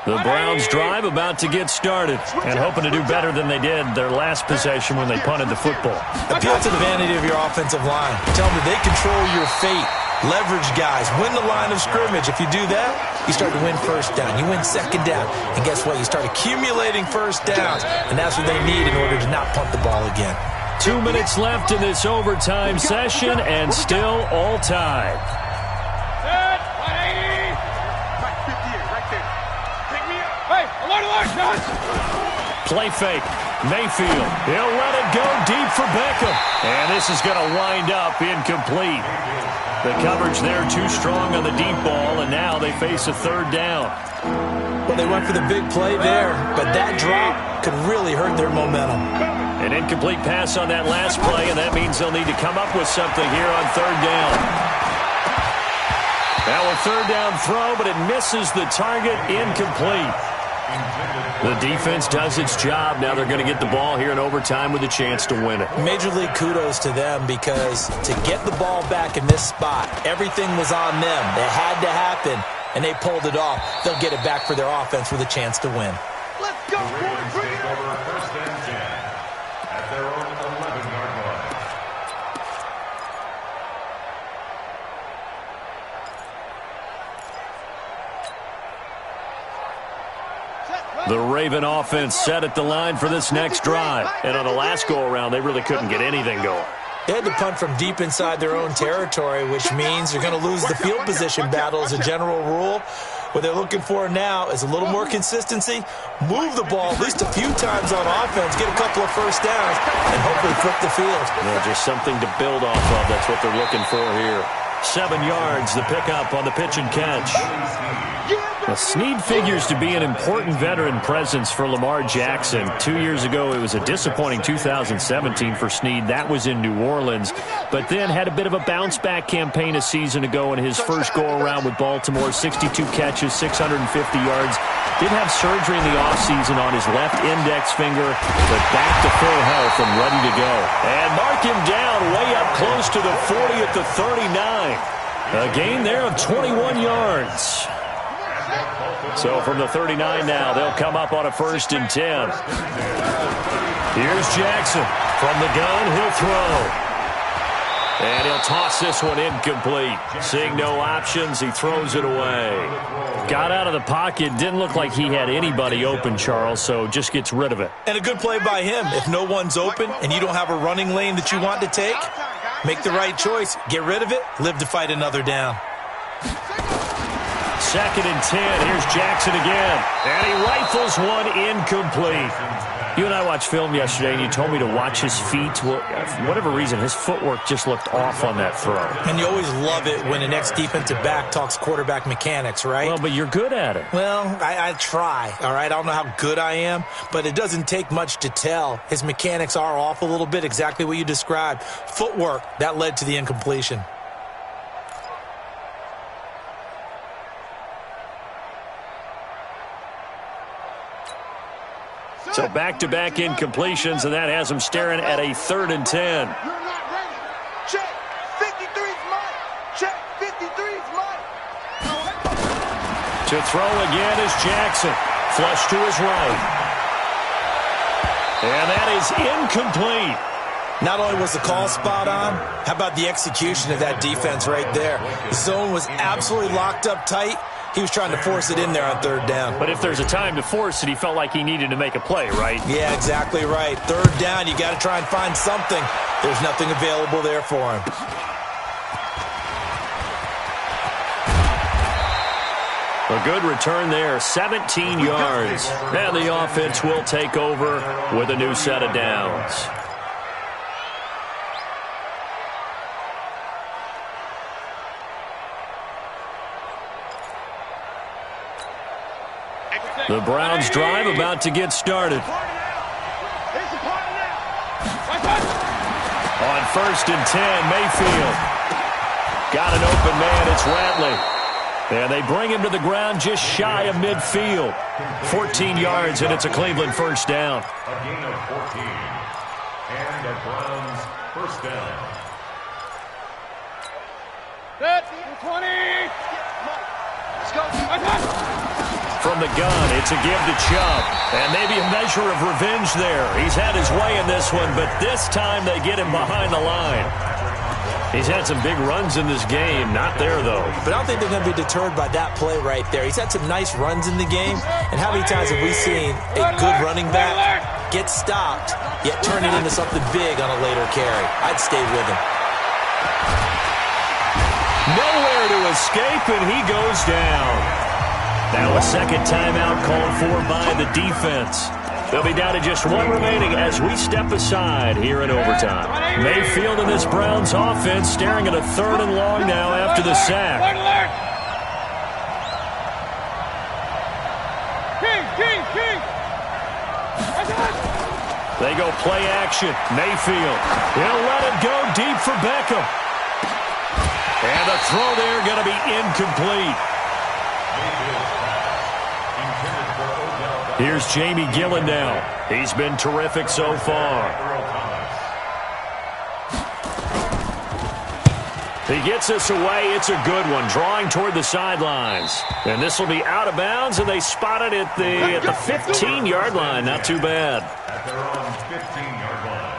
The Browns drive about to get started and hoping to do better than they did their last possession when they punted the football.
Appeal to the vanity of your offensive line. Tell them that they control your fate. Leverage guys. Win the line of scrimmage. If you do that, you start to win 1st down. You win 2nd down. And guess what? You start accumulating 1st downs. And that's what they need in order to not punt the ball again.
2 minutes left in this overtime session and still all tied. Play fake. Mayfield. He'll let it go deep for Beckham. And this is going to wind up incomplete. The coverage there too strong on the deep ball, and now they face a 3rd down.
Well, they went for the big play there, but that drop could really hurt their momentum.
An incomplete pass on that last play, and that means they'll need to come up with something here on 3rd down. Now a 3rd down throw, but it misses the target. Incomplete. The defense does its job. Now they're going to get the ball here in overtime with a chance to win it.
Major league kudos to them, because to get the ball back in this spot, everything was on them. It had to happen, and they pulled it off. They'll get it back for their offense with a chance to win.
Let's go, boys. Bring it
over 1st and 10 at their own 11-yard line.
The Raven offense set at the line for this next drive. And on the last go-around, they really couldn't get anything going.
They had to punt from deep inside their own territory, which means they're going to lose the field position battle as a general rule. What they're looking for now is a little more consistency, move the ball at least a few times on offense, get a couple of 1st downs, and hopefully flip the field.
Yeah, just something to build off of. That's what they're looking for here. 7 yards, the pickup on the pitch and catch. Now, Snead figures to be an important veteran presence for Lamar Jackson. 2 years ago, it was a disappointing 2017 for Snead. That was in New Orleans. But then had a bit of a bounce-back campaign a season ago in his first go-around with Baltimore. 62 catches, 650 yards. Did have surgery in the offseason on his left index finger, but back to full health and ready to go. And mark him down way up close to the 40 at the 39. A gain there of 21 yards. So from the 39 now, they'll come up on a 1st and 10. Here's Jackson. From the gun, he'll throw. And he'll toss this one incomplete. Seeing no options, he throws it away. Got out of the pocket. Didn't look like he had anybody open, Charles, so just gets rid of it.
And a good play by him. If no one's open and you don't have a running lane that you want to take, make the right choice. Get rid of it. Live to fight another down.
2nd and 10. Here's Jackson again. And he rifles one incomplete. You and I watched film yesterday, and you told me to watch his feet. Well, for whatever reason, his footwork just looked off on that throw.
And you always love it when an ex-defensive back talks quarterback mechanics, right?
Well, but you're good at it.
Well, I try, all right? I don't know how good I am, but it doesn't take much to tell. His mechanics are off a little bit, exactly what you described. Footwork, that led to the incompletion.
So back-to-back incompletions, and that has him staring at a 3rd and 10.
You're not ready. Check. 53's mine. Check. 53's mine.
To throw again is Jackson. Flush to his right. And that is incomplete.
Not only was the call spot on, how about the execution of that defense right there? The zone was absolutely locked up tight. He was trying to force it in there on 3rd down.
But if there's a time to force it, he felt like he needed to make a play, right?
Yeah, exactly right. 3rd down, you got to try and find something. There's nothing available there for him.
A good return there, 17 yards. And the offense will take over with a new set of downs. The Browns drive about to get started. On 1st and 10, Mayfield. Got an open man, it's Ratley. And they bring him to the ground just shy of midfield. 14 yards, and it's a Cleveland 1st down.
A gain of 14. And the Browns 1st down.
20. Let's go.
From the gun, it's a give to Chubb. And maybe a measure of revenge there. He's had his way in this one, but this time they get him behind the line. He's had some big runs in this game. Not there, though.
But I don't think they're going to be deterred by that play right there. He's had some nice runs in the game. And how many times have we seen a good running back get stopped, yet turn it into something big on a later carry? I'd stay with him.
Nowhere to escape, and he goes down. Now a second timeout called for by the defense. They'll be down to just one remaining as we step aside here in overtime. Mayfield and this Browns offense staring at a 3rd and long now after the sack. They go play action. Mayfield. He'll let it go deep for Beckham. And the throw there going to be incomplete. Here's Jamie Gillen now. He's been terrific so far. He gets this away. It's a good one. Drawing toward the sidelines. And this will be out of bounds, and they spot it at the 15-yard line. Not too bad.
At their own 15-yard line.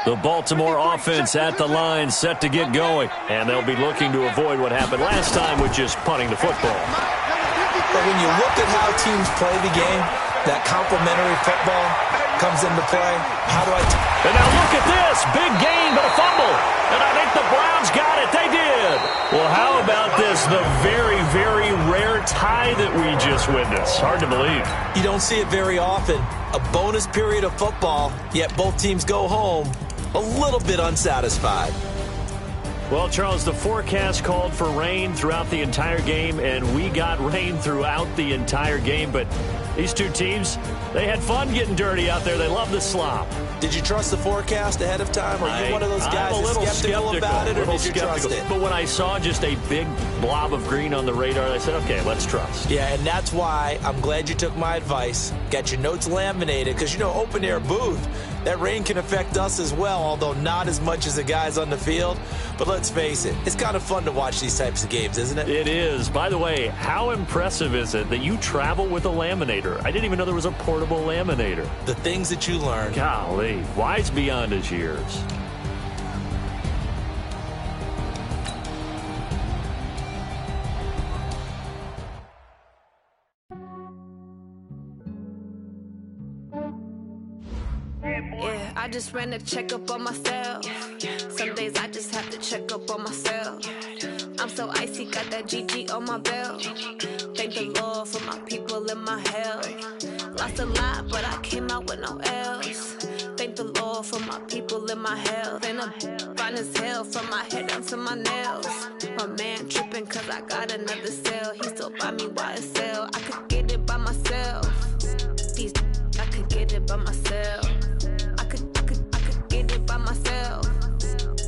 The Baltimore offense at the line, set to get going. And they'll be looking to avoid what happened last time with just punting the football.
But when you look at how teams play the game, that complementary football comes into play. How do I...
And now look at this. Big gain, but a fumble. And I think the Browns got it. They did. Well, how about this? The very, very rare tie that we just witnessed. Hard to believe.
You don't see it very often. A bonus period of football, yet both teams go home a little bit unsatisfied.
Well, Charles, the forecast called for rain throughout the entire game, and we got rain throughout the entire game. But these two teams, they had fun getting dirty out there. They love the slop.
Did you trust the forecast ahead of time? Are you one of those guys that's skeptical about it, or did you trust it?
But when I saw just a big blob of green on the radar, I said, okay, let's trust.
Yeah, and that's why I'm glad you took my advice. Get your notes laminated, because, you know, open-air booth, that rain can affect us as well, although not as much as the guys on the field. But let's face it, it's kind of fun to watch these types of games, isn't it?
It is. By the way, how impressive is it that you travel with a laminator? I didn't even know there was a portable laminator.
The things that you learn.
Golly, wise beyond his years.
Yeah, I just ran a checkup on myself. Some days I just have to check up on myself. I'm so icy, got that GG on my belt. Thank the Lord for my people in my health. Lost a lot, but I came out with no L's. Thank the Lord for my people in my health. And I'm fine as hell from my head down to my nails. My man tripping cause I got another cell. He still buy me YSL. I could get it by myself. These I could get it by myself. I could get it by myself.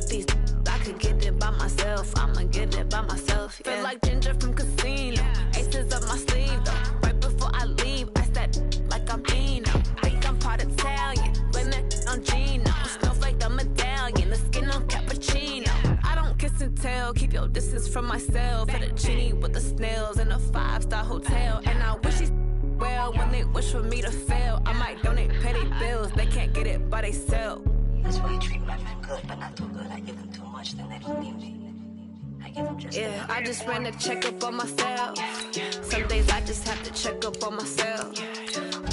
These I could get it by myself. I'ma get it by myself. Yeah. Feel like Ginger from Casino. Aces up my sleeve though. Right before I leave, I said like I'm Dino. Think I'm part Italian. Blame it on Gino. Snowflake the medallion. The skin on cappuccino. I don't kiss and tell. Keep your distance from myself. Fettuccine with the snails in a 5-star hotel. And I wish he's well when they wish for me to fail. I might donate petty bills. They can't get it by they sell.
That's why you treat my men good, but not too good. I give them too much, then they don't need me. I give them just
yeah, I just ran a checkup on myself. Some days I just have to check up on myself.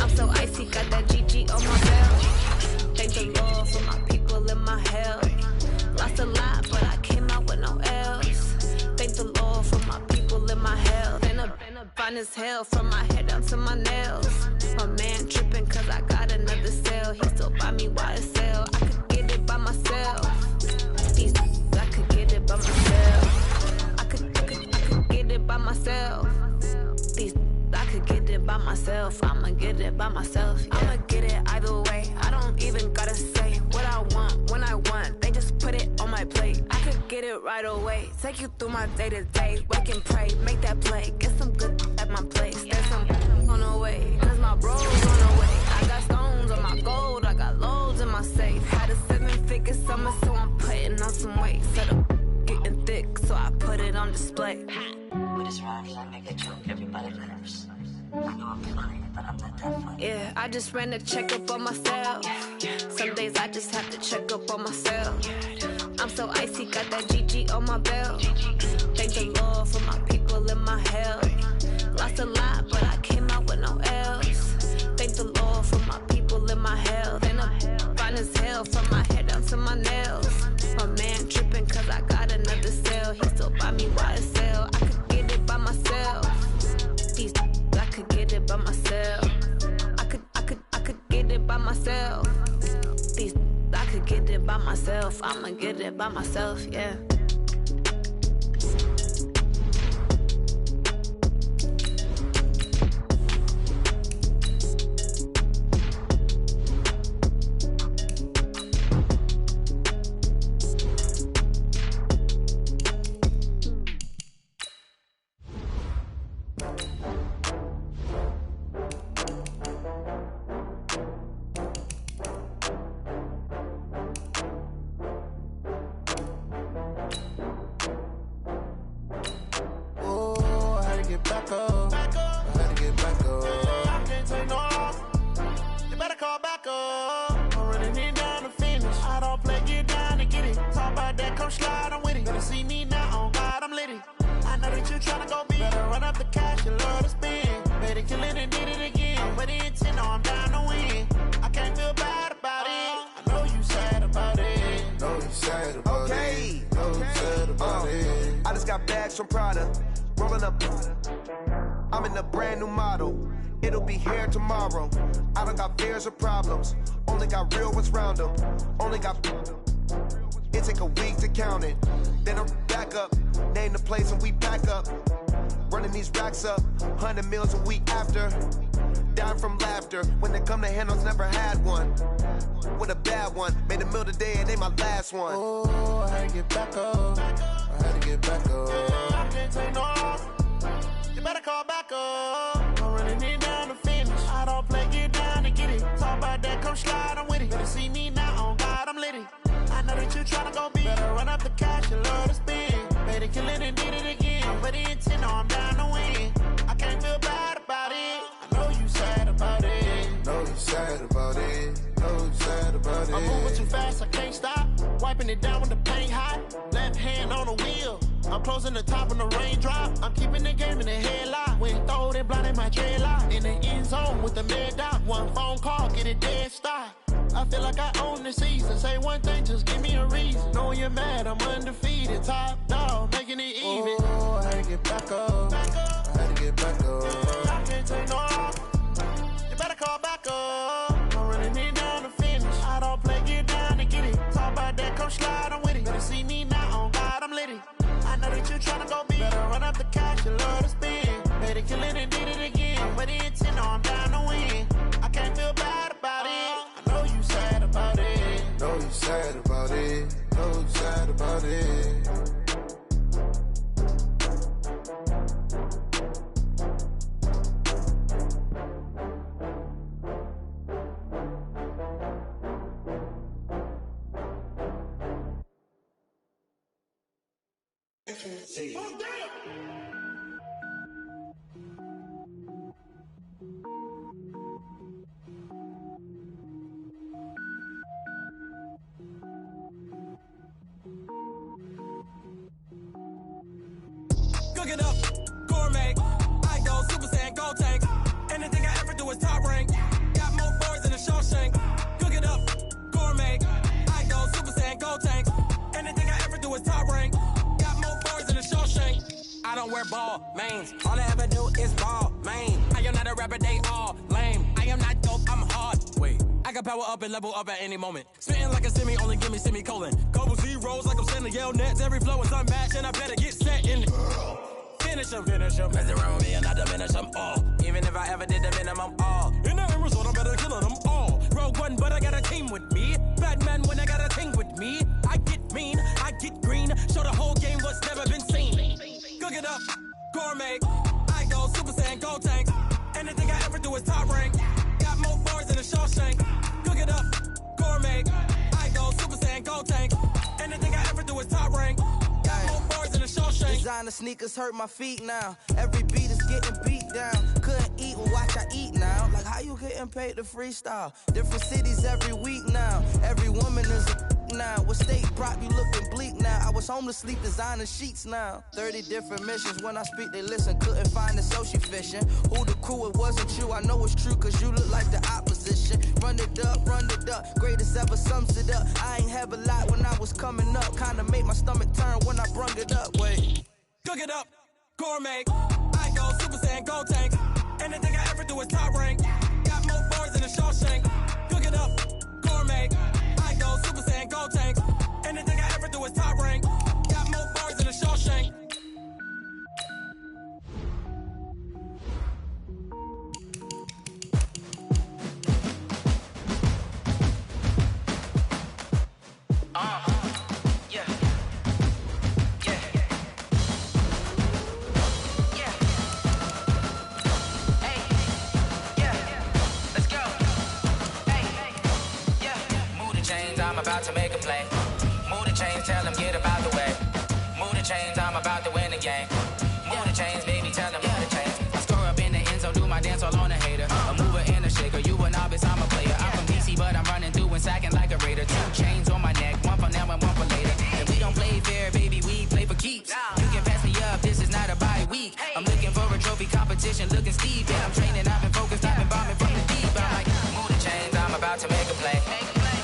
I'm so icy, got that GG on my belt. Thank the Lord for my people in my health. Lost a lot, but I came out with no L's. Thank the Lord for my people in my health. And I'm fine as hell from my head down to my nails. My man tripping cause I got another cell. He still buy me YSL. I could get it by myself. These I could get it by myself. I could get it by myself. These I could get it by myself. I'ma get it by myself. Yeah. I'ma get it either way. I don't even gotta say what I want when I want. They just put it on my plate. I could get it right away. Take you through my day to day. Wake and pray, make that play. Get some good at my place. There's some on the way. Cause my bro's on the way. I got stones on my gold. I got loads in my safe. Had a 7-figure summer, so I'm putting on some weight. Set up getting thick, so I put it on display.
with his rhymes, I make a joke, everybody laughs. I know I'm funny, but I'm not that funny.
Yeah, I just ran a checkup on myself. Some days I just have to check up on myself. I'm so icy, got that GG on my belt. Thank the Lord for my people in my health. Lost a lot, but I came out with no L's. Thank the Lord for my people in my health. And I'm fine as hell from my head down to my nails. My man tripping cause I got another cell. He still buy me YSL. I could get it by myself. These I could get it by myself. I could get it by myself. These I could get it by myself. I'ma get it by myself, yeah.
I'm in a brand new model. It'll be here tomorrow. I don't got fears or problems. Only got real ones round them. Only got. It take a week to count it. Then I back up, name the place and we pack up. Running these racks up, 100 meals a week after. Dying from laughter, when they come to handles, never had one. With a bad one, made a meal today and they my last one.
Oh, I had to get back up. I had to get back up. I can't take no loss. You better call back up. I'm running it down to finish. I don't play, get down to get it. Talk about that, come slide, I'm with it. Better see me now, on God, I'm litty. I know that you tryna go big. Better run up the cash and love to spend. Made it, kill it, and did it again. I'm with the intent, no, I'm down to win. I can't feel bad about it. I know you sad about it.
Know you sad about it. Know you sad about it.
I'm moving too fast, I can't stop. Wiping it down when the paint hot. Left hand on the wheel. I'm closing the top when the raindrop. I'm keeping the game in the headlock. When throwed and blinded my dreadlock. In the end zone with the mad dot. One phone call, get it dead stop. I feel like I own the season. Say one thing, just give me a reason. Knowing you're mad, I'm undefeated. Top dog, making it even.
Oh, I had to get back up. I had to get back up.
I can't take no loss. You better call back up. I'm running it down to finish. I don't play, get down to get it. Talk about that, come slide, I'm with it. Better see me now, on God, I'm litty. I know that you tryna go big. Better run up the cash, you love to spend. Made it, kill it, and did it again. With the intent, no, I'm down to win. I can't feel bad about it. I know you sad about it.
Know you sad about it. Know you sad about it.
Cook it up, gourmet. I go Super Saiyan, gold tank. Anything I ever do is top rank. Got more boys than a Shawshank. Cook it up, gourmet. I go Super Saiyan, gold tank. Anything I ever do is top rank. Got more boys than a Shawshank. I don't wear ball mains. All I ever do is ball main. I am not a rapper, they all lame. I am not dope, I'm hard. Wait, I can power up and level up at any moment. Spitting like a semi, only give me semicolon. Couple zeros like I'm sending yell nets. Every flow is unmatched and I better get set in. Finish him. Mess around with me and I diminish them all. Even if I ever did the minimum, all. In the end result, I'm better killing them all. Rogue One, but I got a team with me. Batman when I got a team with me. I get mean, I get green. Show the whole game what's never been seen. Cook it up, gourmet. I go Super Saiyan, gold tank. Anything I ever do is top rank. Got more bars than a Shawshank. Cook it up, gourmet. I go Super Saiyan, gold tank. Anything I ever do is top rank. Got more bars than a Shawshank.
Designer sneakers hurt my feet now. Every beat is getting beat down. Couldn't eat, well watch I eat now. Like how you getting paid to freestyle? Different cities every week now. Every woman is a now. What state prop you looking bleak now? I was home to sleep designing sheets now. 30 different missions. When I speak they listen. Couldn't find it so she fishing. Who the crew, it wasn't you. I know it's true cause you look like the opposition. Run it up. Greatest ever sums it up. I ain't have a lot when I was coming up. Kinda made my stomach turn when I brung it up. Wait.
Cook it up, gourmet. I go Super Saiyan, gold tank. Anything I ever do is top rank. Got more bars than a Shawshank. Cook it up, gourmet. I go Super Saiyan, gold tank. Anything I ever do is top rank. Got more bars than a Shawshank.
About to make a play. Move the chains, tell them get about the way. Move the chains, I'm about to win the game. Move the chains, baby, tell them move the chains. I score up in the end zone, do my dance all on a hater. A mover and a shaker, you a novice, I'm a player. I'm from DC, but I'm running through and sacking like a raider. 2 chains on my neck, one for now and one for later. And we don't play fair, baby, we play for keeps. You can pass me up, this is not a bye week. I'm looking for a trophy competition, looking steep. Yeah, I'm training, I've been focused, I've been bombing from the deep. I'm like, move the chains, I'm about to make a play.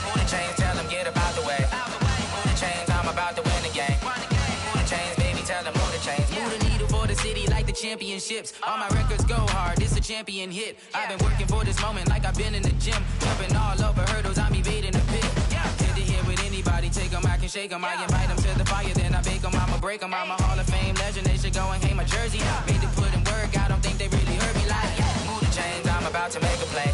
Move the chains, tell them get about the way. Move the chains, I'm about to win the game. Move the chains, baby, tell them move the chains. Move the needle for the city like the championships. All my records go hard, this a champion hit. I've been working for this moment like I've been in the gym. Jumping all over hurdles, I'm evading the pit. Head to head with anybody. Anybody take them, I can shake them. I invite them to the fire, then I bake them. I'ma break them. I'm a Hall of Fame legend. They should go and hang my jersey. Made to put in work. I don't think they really heard me like. Move the chains, I'm about to make a play.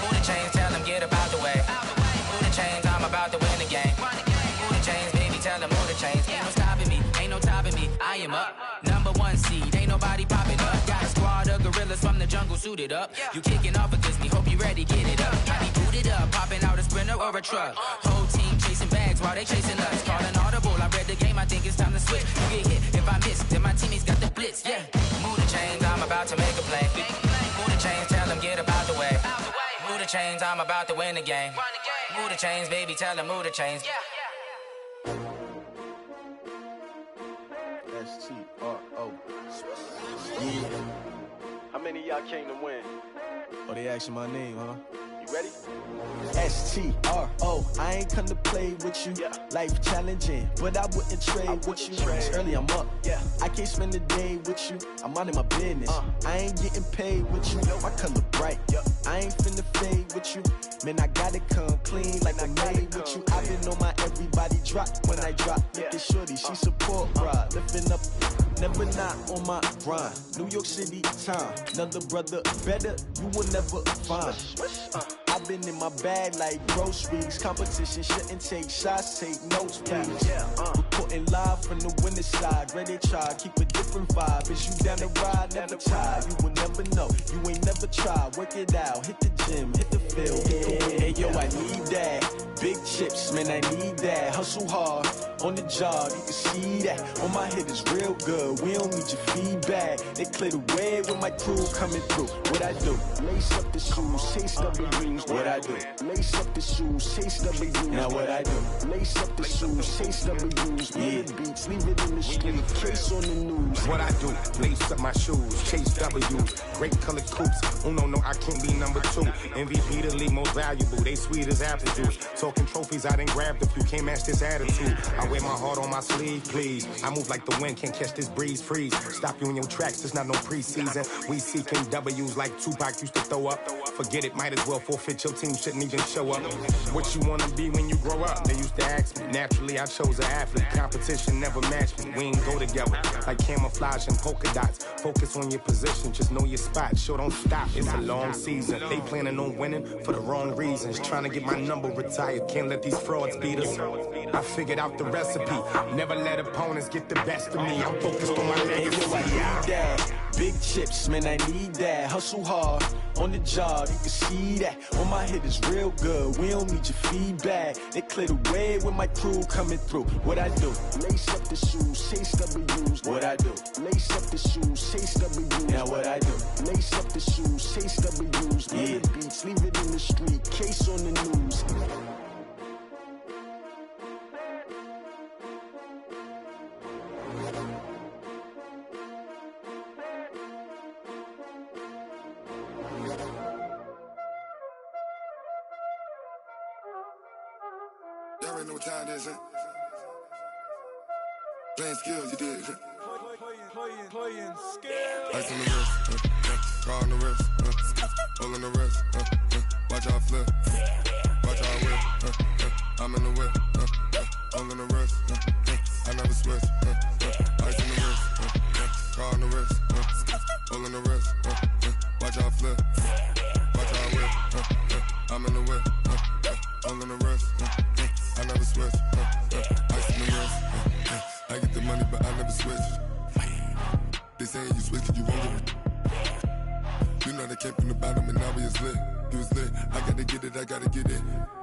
Move the chains, tell them get up out the way. Move the chains, I'm about to win the game. Move the chains, baby, tell them move the chains. Ain't no stopping me, ain't no topping me. I am up, #1 seed. Ain't nobody popping up. Got a squad of gorillas from the jungle suited up. You kicking off against me, hope you ready, get it up. I be booted up, popping out a sprinter or a truck. Whole team chasing bags while they chasing us. Calling audible, I read the game, I think it's time to switch. You get hit if I miss, then my teammates got the blitz. Yeah, move the chains, I'm about to make a play. Move the chains, tell them get up out the way. Move the chains, I'm about to win the game. Move the chains, baby, tell them move the chains.
S-T-R-O. Yeah. How many of y'all came to win? Oh, they asking my name, huh? You ready? S-T-R-O. I ain't come to play with you. Life challenging, but I wouldn't trade with you. It's early, I'm up. I can't spend the day with you. I'm minding my business. I ain't getting paid with you. My color bright. I ain't finna fade with you. Man, I gotta come clean like I made with you. I've been on my everybody drop when I drop. Look at shorty, she support ride. Lifting up, never not on my grind. New York City time. Another brother better, you will never find. I've been in my bag like groceries. Competition shouldn't take shots, take notes, please. Reporting live from the winning side. Ready to try, keep a different vibe. Is you down the ride, never try. You will never know, you ain't never try. Work it out, hit the gym, hit the field. Hey yo, I need that. Big chips, man, I need that. Hustle hard, on the job, you can see that. On my head is real good, we don't need your feedback. They clear the way with my crew coming through. What I do? Lace up the shoes, chase W's. What I do? Lace up the shoes, chase W's. Now what I do? Lace up the shoes, chase W's. Yeah, beats, leave it in the street, case on the news.
What I do? Lace up my shoes, chase W's. Great colored coops. Oh no, I can't be #2. MVP the league most valuable. They sweet as apple juice. Talking trophies, I done grabbed a few. Can't match this attitude. I wear my heart on my sleeve, please. I move like the wind, can't catch this breeze. Freeze. Stop you in your tracks. It's not no preseason. We seeking W's like Tupac used to throw up. Forget it, might as well forfeit. Your team shouldn't even show up. What you wanna be when you grow up? They used to ask me. Naturally, I chose an athlete. Competition never matched me. We ain't go together like camouflage and polka dots. Focus on your position, just know your spot. Sure, don't stop. It's a long season. They planning on winning for the wrong reasons. Trying to get my number retired. Can't let these frauds beat us. I figured out the recipe. Never let opponents get the best of me. I'm focused on my legacy.
Big chips, man, I need that. Hustle hard, on the job, you can see that. On my head is real good, we don't need your feedback. They clear the way with my crew coming through. What I do? Lace up the shoes, chase W's. What I do? Lace up the shoes, chase W's. Now what I do? Lace up the shoes, chase W's. Yeah, beats, leave it in the street, case on the news.
Y'all already know what time it is, huh? Playing skills, you did, huh? Playing skills. Ice on the wrist, car on the wrist, hole in the wrist, watch out flip, watch out whip, I'm in the whip, hole in the wrist, I never switch, ice on the wrist, car on the wrist, hole in the wrist, watch out flip, watch out whip, I'm in the whip, hole in the wrist, I never switch, ice in the wrist, I get the money but I never switch. They saying you switch cause you won't get it. You know they came from the bottom and now we is lit. You was lit, I gotta get it, I gotta get it.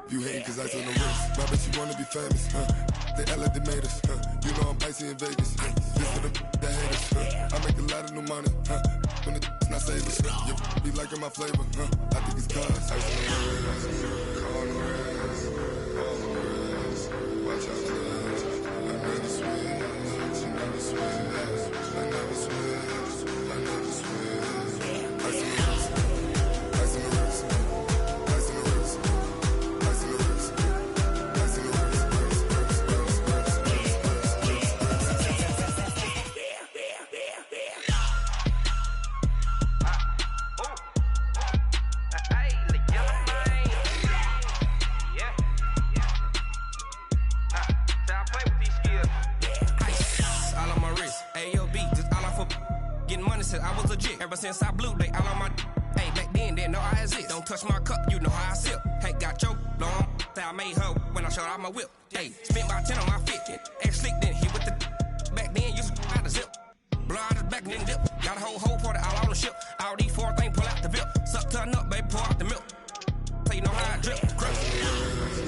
You hating cause ice on the wrist. My bitch, you wanna be famous, They act like they made us, You know I'm icy in Vegas, This for the that hate us, I make a lot of new money, When it's not savers, You be liking my flavor, I think it's cause ice on the wrist, car on the wrist, all on the wrist. Watch out for this, I never switch, I never switch. I never switch, I never switch. Ice in the wrist, ice in the wrist, ice in the wrist, ice in the wrist, ice in the wrist,
Ever since I blew, they all on my. Hey, back then, didn't know I exist. Don't touch my cup, you know how I sip. Hey, got your long. Say I made her when I showed out my whip. Hey, spent about 10 on my fit. Ex-slick, then hit with the. Back then, used to out the zip. Blow out the back, then dip. Got a whole party all on the ship. All these 4 things pull out the VIP. Suck, turn up, baby, pour out the milk. So you know how I drip. Crush.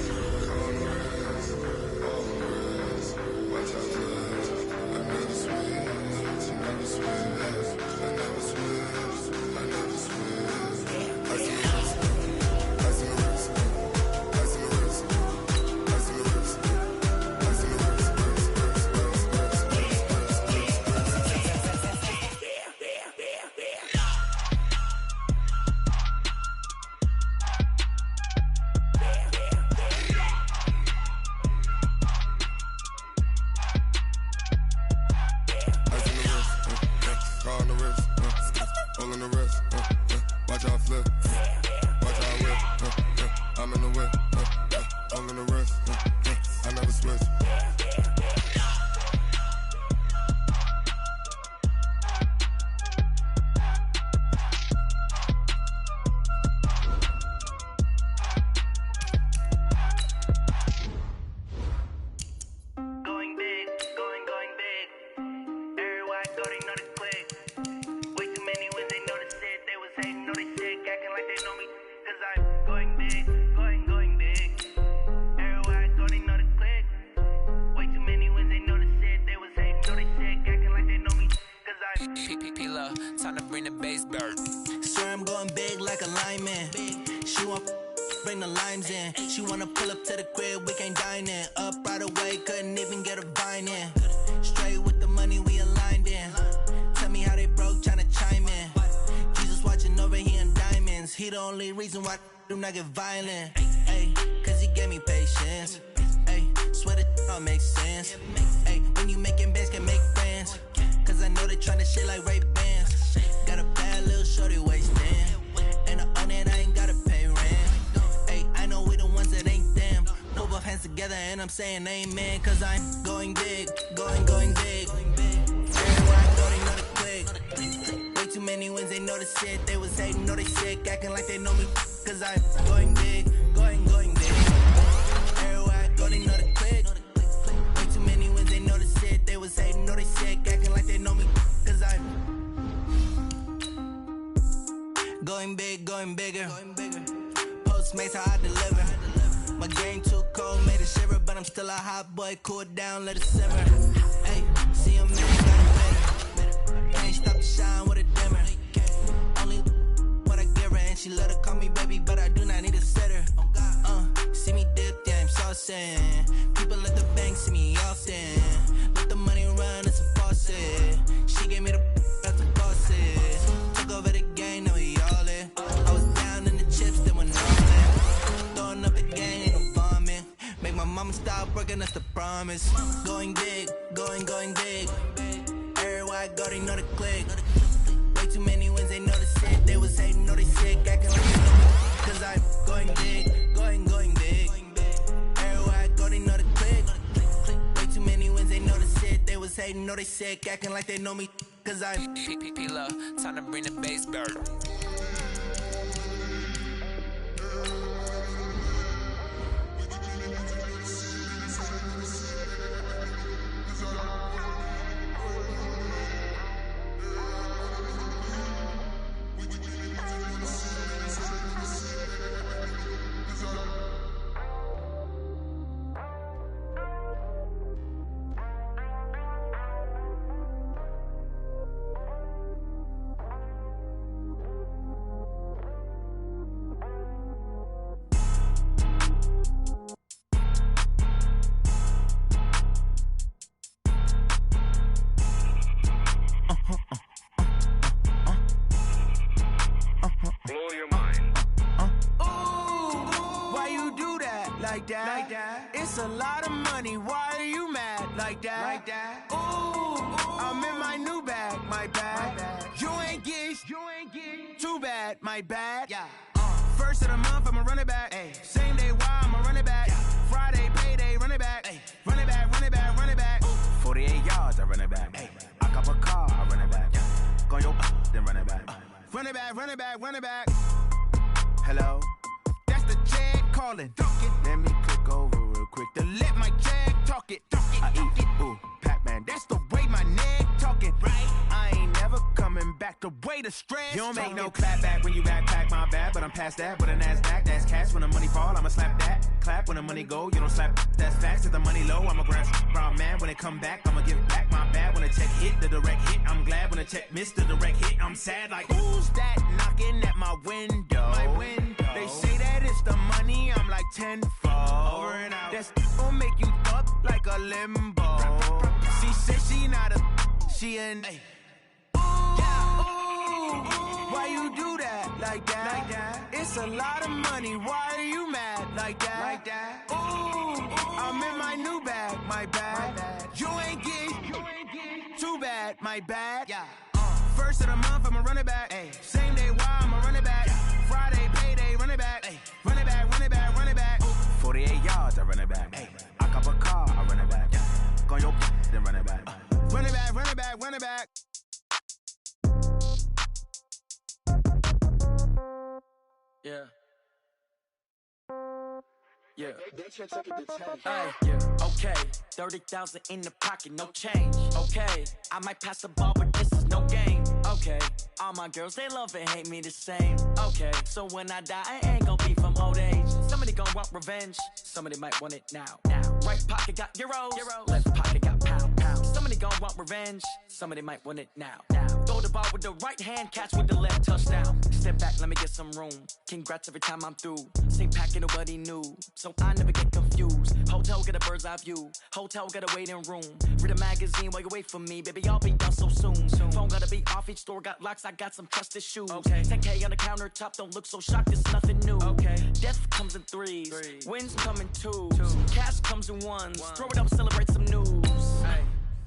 Time to bring the bass bird. Swear I'm going big like a lineman. She want bring the limes in. She wanna pull up to the crib, we can't dine in. Up right away, couldn't even get a vine in. Straight with the money we aligned in. Tell me how they broke, tryna chime in. Jesus watching over here in diamonds. He the only reason why I do not get violent. Ay, cause he gave me patience. Ay, swear that all makes sense. Ay, when you making bands, can make friends. Cause I know they tryna shit like Ray Bans. Got a bad little shorty wasting. And I own it, I ain't gotta pay rent. Ay, I know we the ones that ain't them. Put both hands together and I'm saying amen. Cause I'm going big, going big. Everywhere I go, they know the quick. Way too many wins, they know the shit. They was hating, know they sick, acting like they know me. Cause I'm going big, going big. Everywhere I go, they know the quick. Way too many wins, they know the shit. They was hating, know they sick, acting like they know me. Cause I'm going big, going bigger. Postmates, how I deliver. My game too cold, made it shiver. But I'm still a hot boy, cool it down, let it simmer. Hey, see him, man, got it better. Can't stop to shine with a dimmer. Only what I give her, and she let her call me baby, but I do not need a sitter. See me dip, yeah, I'm saucing. People at the bank see me often. Let the money run, it's a faucet. She gave me the that's a faucet. Took over the game, now we all in. I was down in the chips, then went all in. Throwing up the gang, ain't no bombing. Make my mama stop working, that's the promise. Going big, going big. Everywhere I go, they know the click. Way too many wins, they know the shit. They was hating, know they sick, acting like they know me. Cause I'm going big, going big. Everywhere I go, they know the click. Way too many wins, they know the shit. They was hating, know they sick, acting like they know me. Cause I'm P-P-P-Love, time to bring the bass bird.
Like that. It's a lot of money. Why are you mad like that? Ooh, I'm in my new bag, my bad. You ain't get too bad, my bad. Yeah. First of the month, I'ma run it back. Ay. Same day, why I'ma run it back. Friday, payday, run it back. Ay. Run it back, run it back, run it back. Ooh. 48 yards, I run it back. Ay. I cop a car, I run it back. Go your then run it back. run it back. Hello? That's the Jag calling. Let me click over real quick to let my Jag talk it. I eat it, ooh, Pac-Man. That's the way my neck talking. Right? I ain't never coming back the way the stress. You don't make no clap back when you backpack, my bad, but I'm past that. With a NASDAQ, that's cash. When the money fall, I'ma slap that. Clap when the money go, you don't slap. That's facts. If the money low, I'ma grab brown man. When it come back, I'ma give back my bad. When the check hit, the direct hit. I'm glad when the check missed the direct hit. I'm sad like, who's that knocking at my window? They say that it's the money, I'm like tenfold. Over and out. That's gon' make you up like a limbo. She said she not a, she an. Why you do that like that? It's a lot of money. Why are you mad like that? Ooh, I'm in my new bag, my bad. You ain't get too bad, my bad. First of the month, I'ma run it back. Same day, why I'ma run it back. Friday, payday, run it back. Run it back, run it back, run it back. 48 yards, I run it back. I cop a car, I run it back. Go on your then run it back. Run it back, run it back, run it back.
Yeah. Yeah. Hey, yeah. Okay. 30,000 in the pocket, no change. Okay. I might pass the ball, but this is no game. Okay. All my girls, they love and hate me the same. Okay. So when I die, I ain't gon' be from old age. Somebody gon' want revenge. Somebody might want it now. Right pocket got euros. Left pocket got pound. Somebody gon' want revenge. Somebody might want it now. Throw the ball with the right hand, catch with the left, touchdown. Step back, let me get some room. Congrats every time I'm through. Same packet, nobody knew. So I never get confused. Hotel get a bird's eye view. Hotel get a waiting room. Read a magazine while you wait for me. Baby, I'll be done so soon. Phone gotta be off, each store got locks. I got some trusted shoes. 10K on the countertop, don't look so shocked, it's nothing new. Death comes in threes. Wins come in twos. Cash comes in ones. Throw it up, celebrate some news.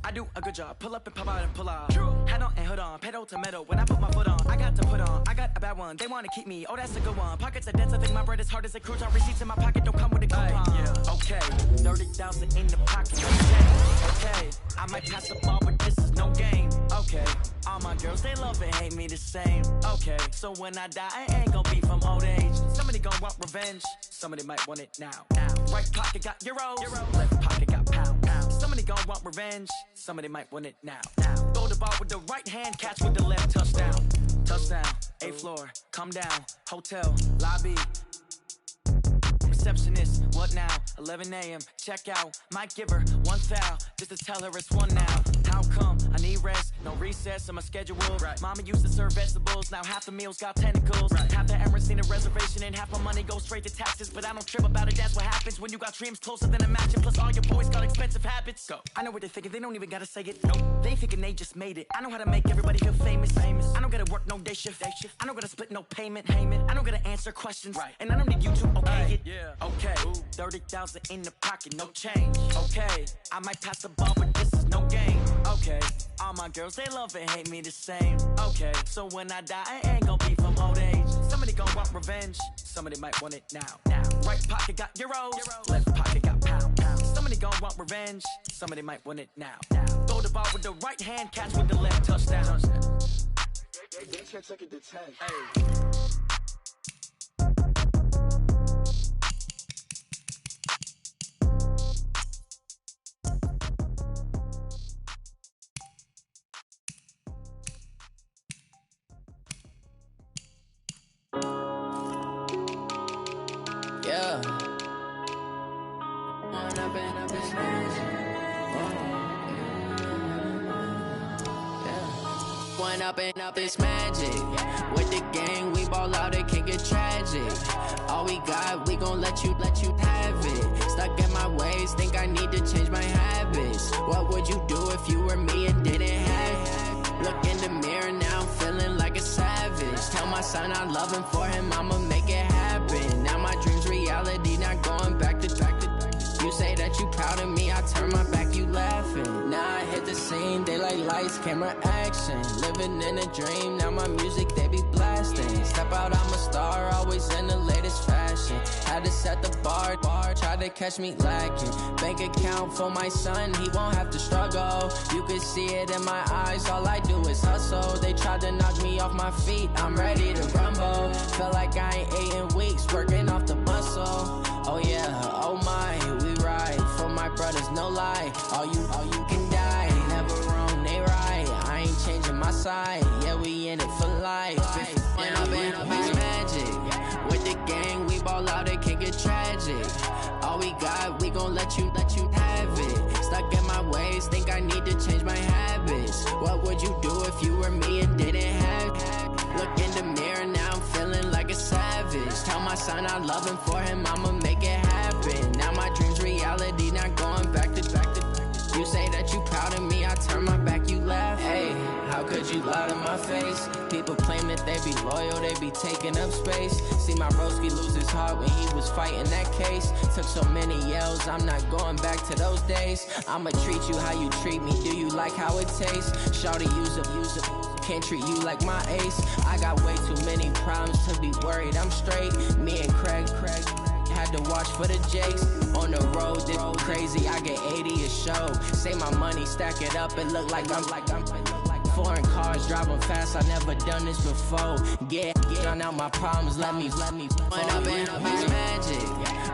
I do a good job. Pull up and pop out and pull out. Head on and hood on. Pedal to metal. When I put my foot on, I got to put on. I got a bad one. They want to keep me. Oh, that's a good one. Pockets are dense. I think my bread is hard as a cruise. All receipts in my pocket don't come with a coupon. Yeah. Okay. 30,000 in the pocket. Okay. I might pass the ball, but this is no game. Okay. All my girls, they love and hate me the same. Okay. So when I die, I ain't gon' be from old age. Somebody gon' want revenge. Somebody might want it now. Right pocket got euros. Left pocket got pound. Somebody gon' want revenge. Somebody might want it now. Throw the ball with the right hand, catch with the left, touchdown. Touchdown, 8th floor, come down, hotel, lobby. Receptionist, what now? 11 a.m., check out. Might give her one foul, just to tell her it's one now. How come? I need rest, no recess in my schedule. Mama used to serve vegetables, now half the meals got tentacles. Half the Emirates need a reservation and half my money goes straight to taxes. But I don't trip about it, that's what happens when you got dreams closer than a match. And plus all your boys got expensive habits. Go. I know what they're thinking, they don't even gotta say it. They thinking they just made it. I know how to make everybody feel famous. I don't gotta work no day shift. I don't gotta split no payment. I don't gotta answer questions. And I don't need you to okay it. Okay, 30,000 in the pocket, no change. Okay, I might pass the ball, but this is no game. Okay, all my girls, they love and hate me the same. Okay, so when I die, I ain't gon' be from old age. Somebody gon' want revenge. Somebody might want it now. Right pocket got euros. Left pocket got pound. Somebody gon' want revenge. Somebody might want it now. Throw the ball with the right hand, catch with the left, touchdown.
They can't take it to 10.
Yeah. One up and up, it's magic. With the gang, we ball out, it can get tragic. All we got, we gon' let you have it. Stuck in my ways, think I need to change my habits. What would you do if you were me and didn't have it? Look in the mirror, now I'm feeling like a savage. Tell my son I love him, for him I'ma make it happen. Now my dream's reality, not going back to. You say that you proud of me, I turn my back, you laughing. Now I hit the scene, they like lights, camera, action. Living in a dream, now my music, they be blasting. Step out, I'm a star, always in the latest fashion. Had to set the bar, try to catch me lacking. Bank account for my son, he won't have to struggle. You can see it in my eyes, all I do is hustle. They tried to knock me off my feet, I'm ready to rumble. Felt like I ain't ate in weeks, working off the muscle. Oh yeah, oh my, we ride for my brothers, no lie. All you can die, never wrong, they right. I ain't changing my side, yeah, we in it for life. And I've been magic with the gang, we ball out, it can get tragic. All we got, we gon' let you have it. Stuck in my ways, think I need to change my habits. What would you do if you were me and didn't have it? Look in the mirror, now I'm feeling like a savage. Tell my son I love him, for him I'ma make it happen. Now my dream's reality, not going back to. You say that you proud of me, I turn my back, you laugh. Hey, how could you lie to my face? People claim that they be loyal, they be taking up space. See my broski lose his heart when he was fighting that case. Took so many yells, I'm not going back to those days. I'ma treat you how you treat me, do you like how it tastes? Shawty, use up, can't treat you like my ace. I got way too many problems to be worried, I'm straight. Me and Craig had to watch for the Jakes. On the road, this crazy, I get 80 a show. Say my money, stack it up, it look like I'm foreign cars, driving fast, I never done this before. Get on out my problems, let me When I've been magic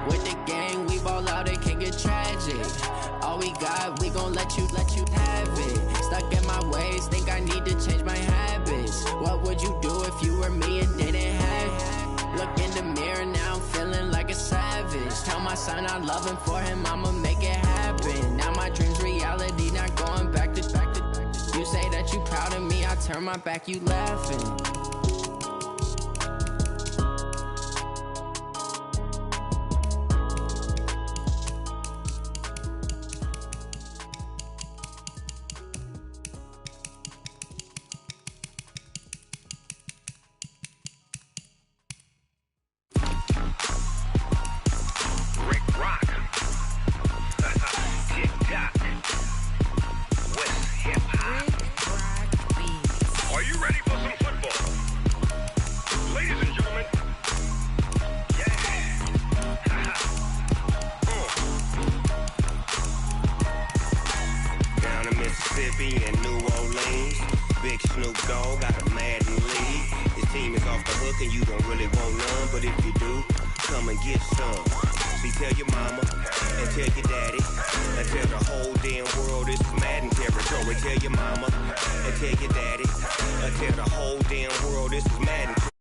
with the gang, we ball out, it can get tragic. All we got, we gon' let you have it. Stuck in my ways, think I need to change my habits. What would you do if you were me and didn't have it? Look in the mirror, now I'm feeling like a savage. Tell my son I love him, for him I'ma make it happen. Now my dream's reality, not going back to. You say that you proud of me, I turn my back, you laughing.
And New Orleans, Big Snoop Dogg got a Madden league. His team is off the hook and you don't really want none, but if you do, come and get some. See, tell your mama and tell your daddy and tell the whole damn world this is Madden territory. Tell your mama and tell your daddy and tell the whole damn world this is Madden.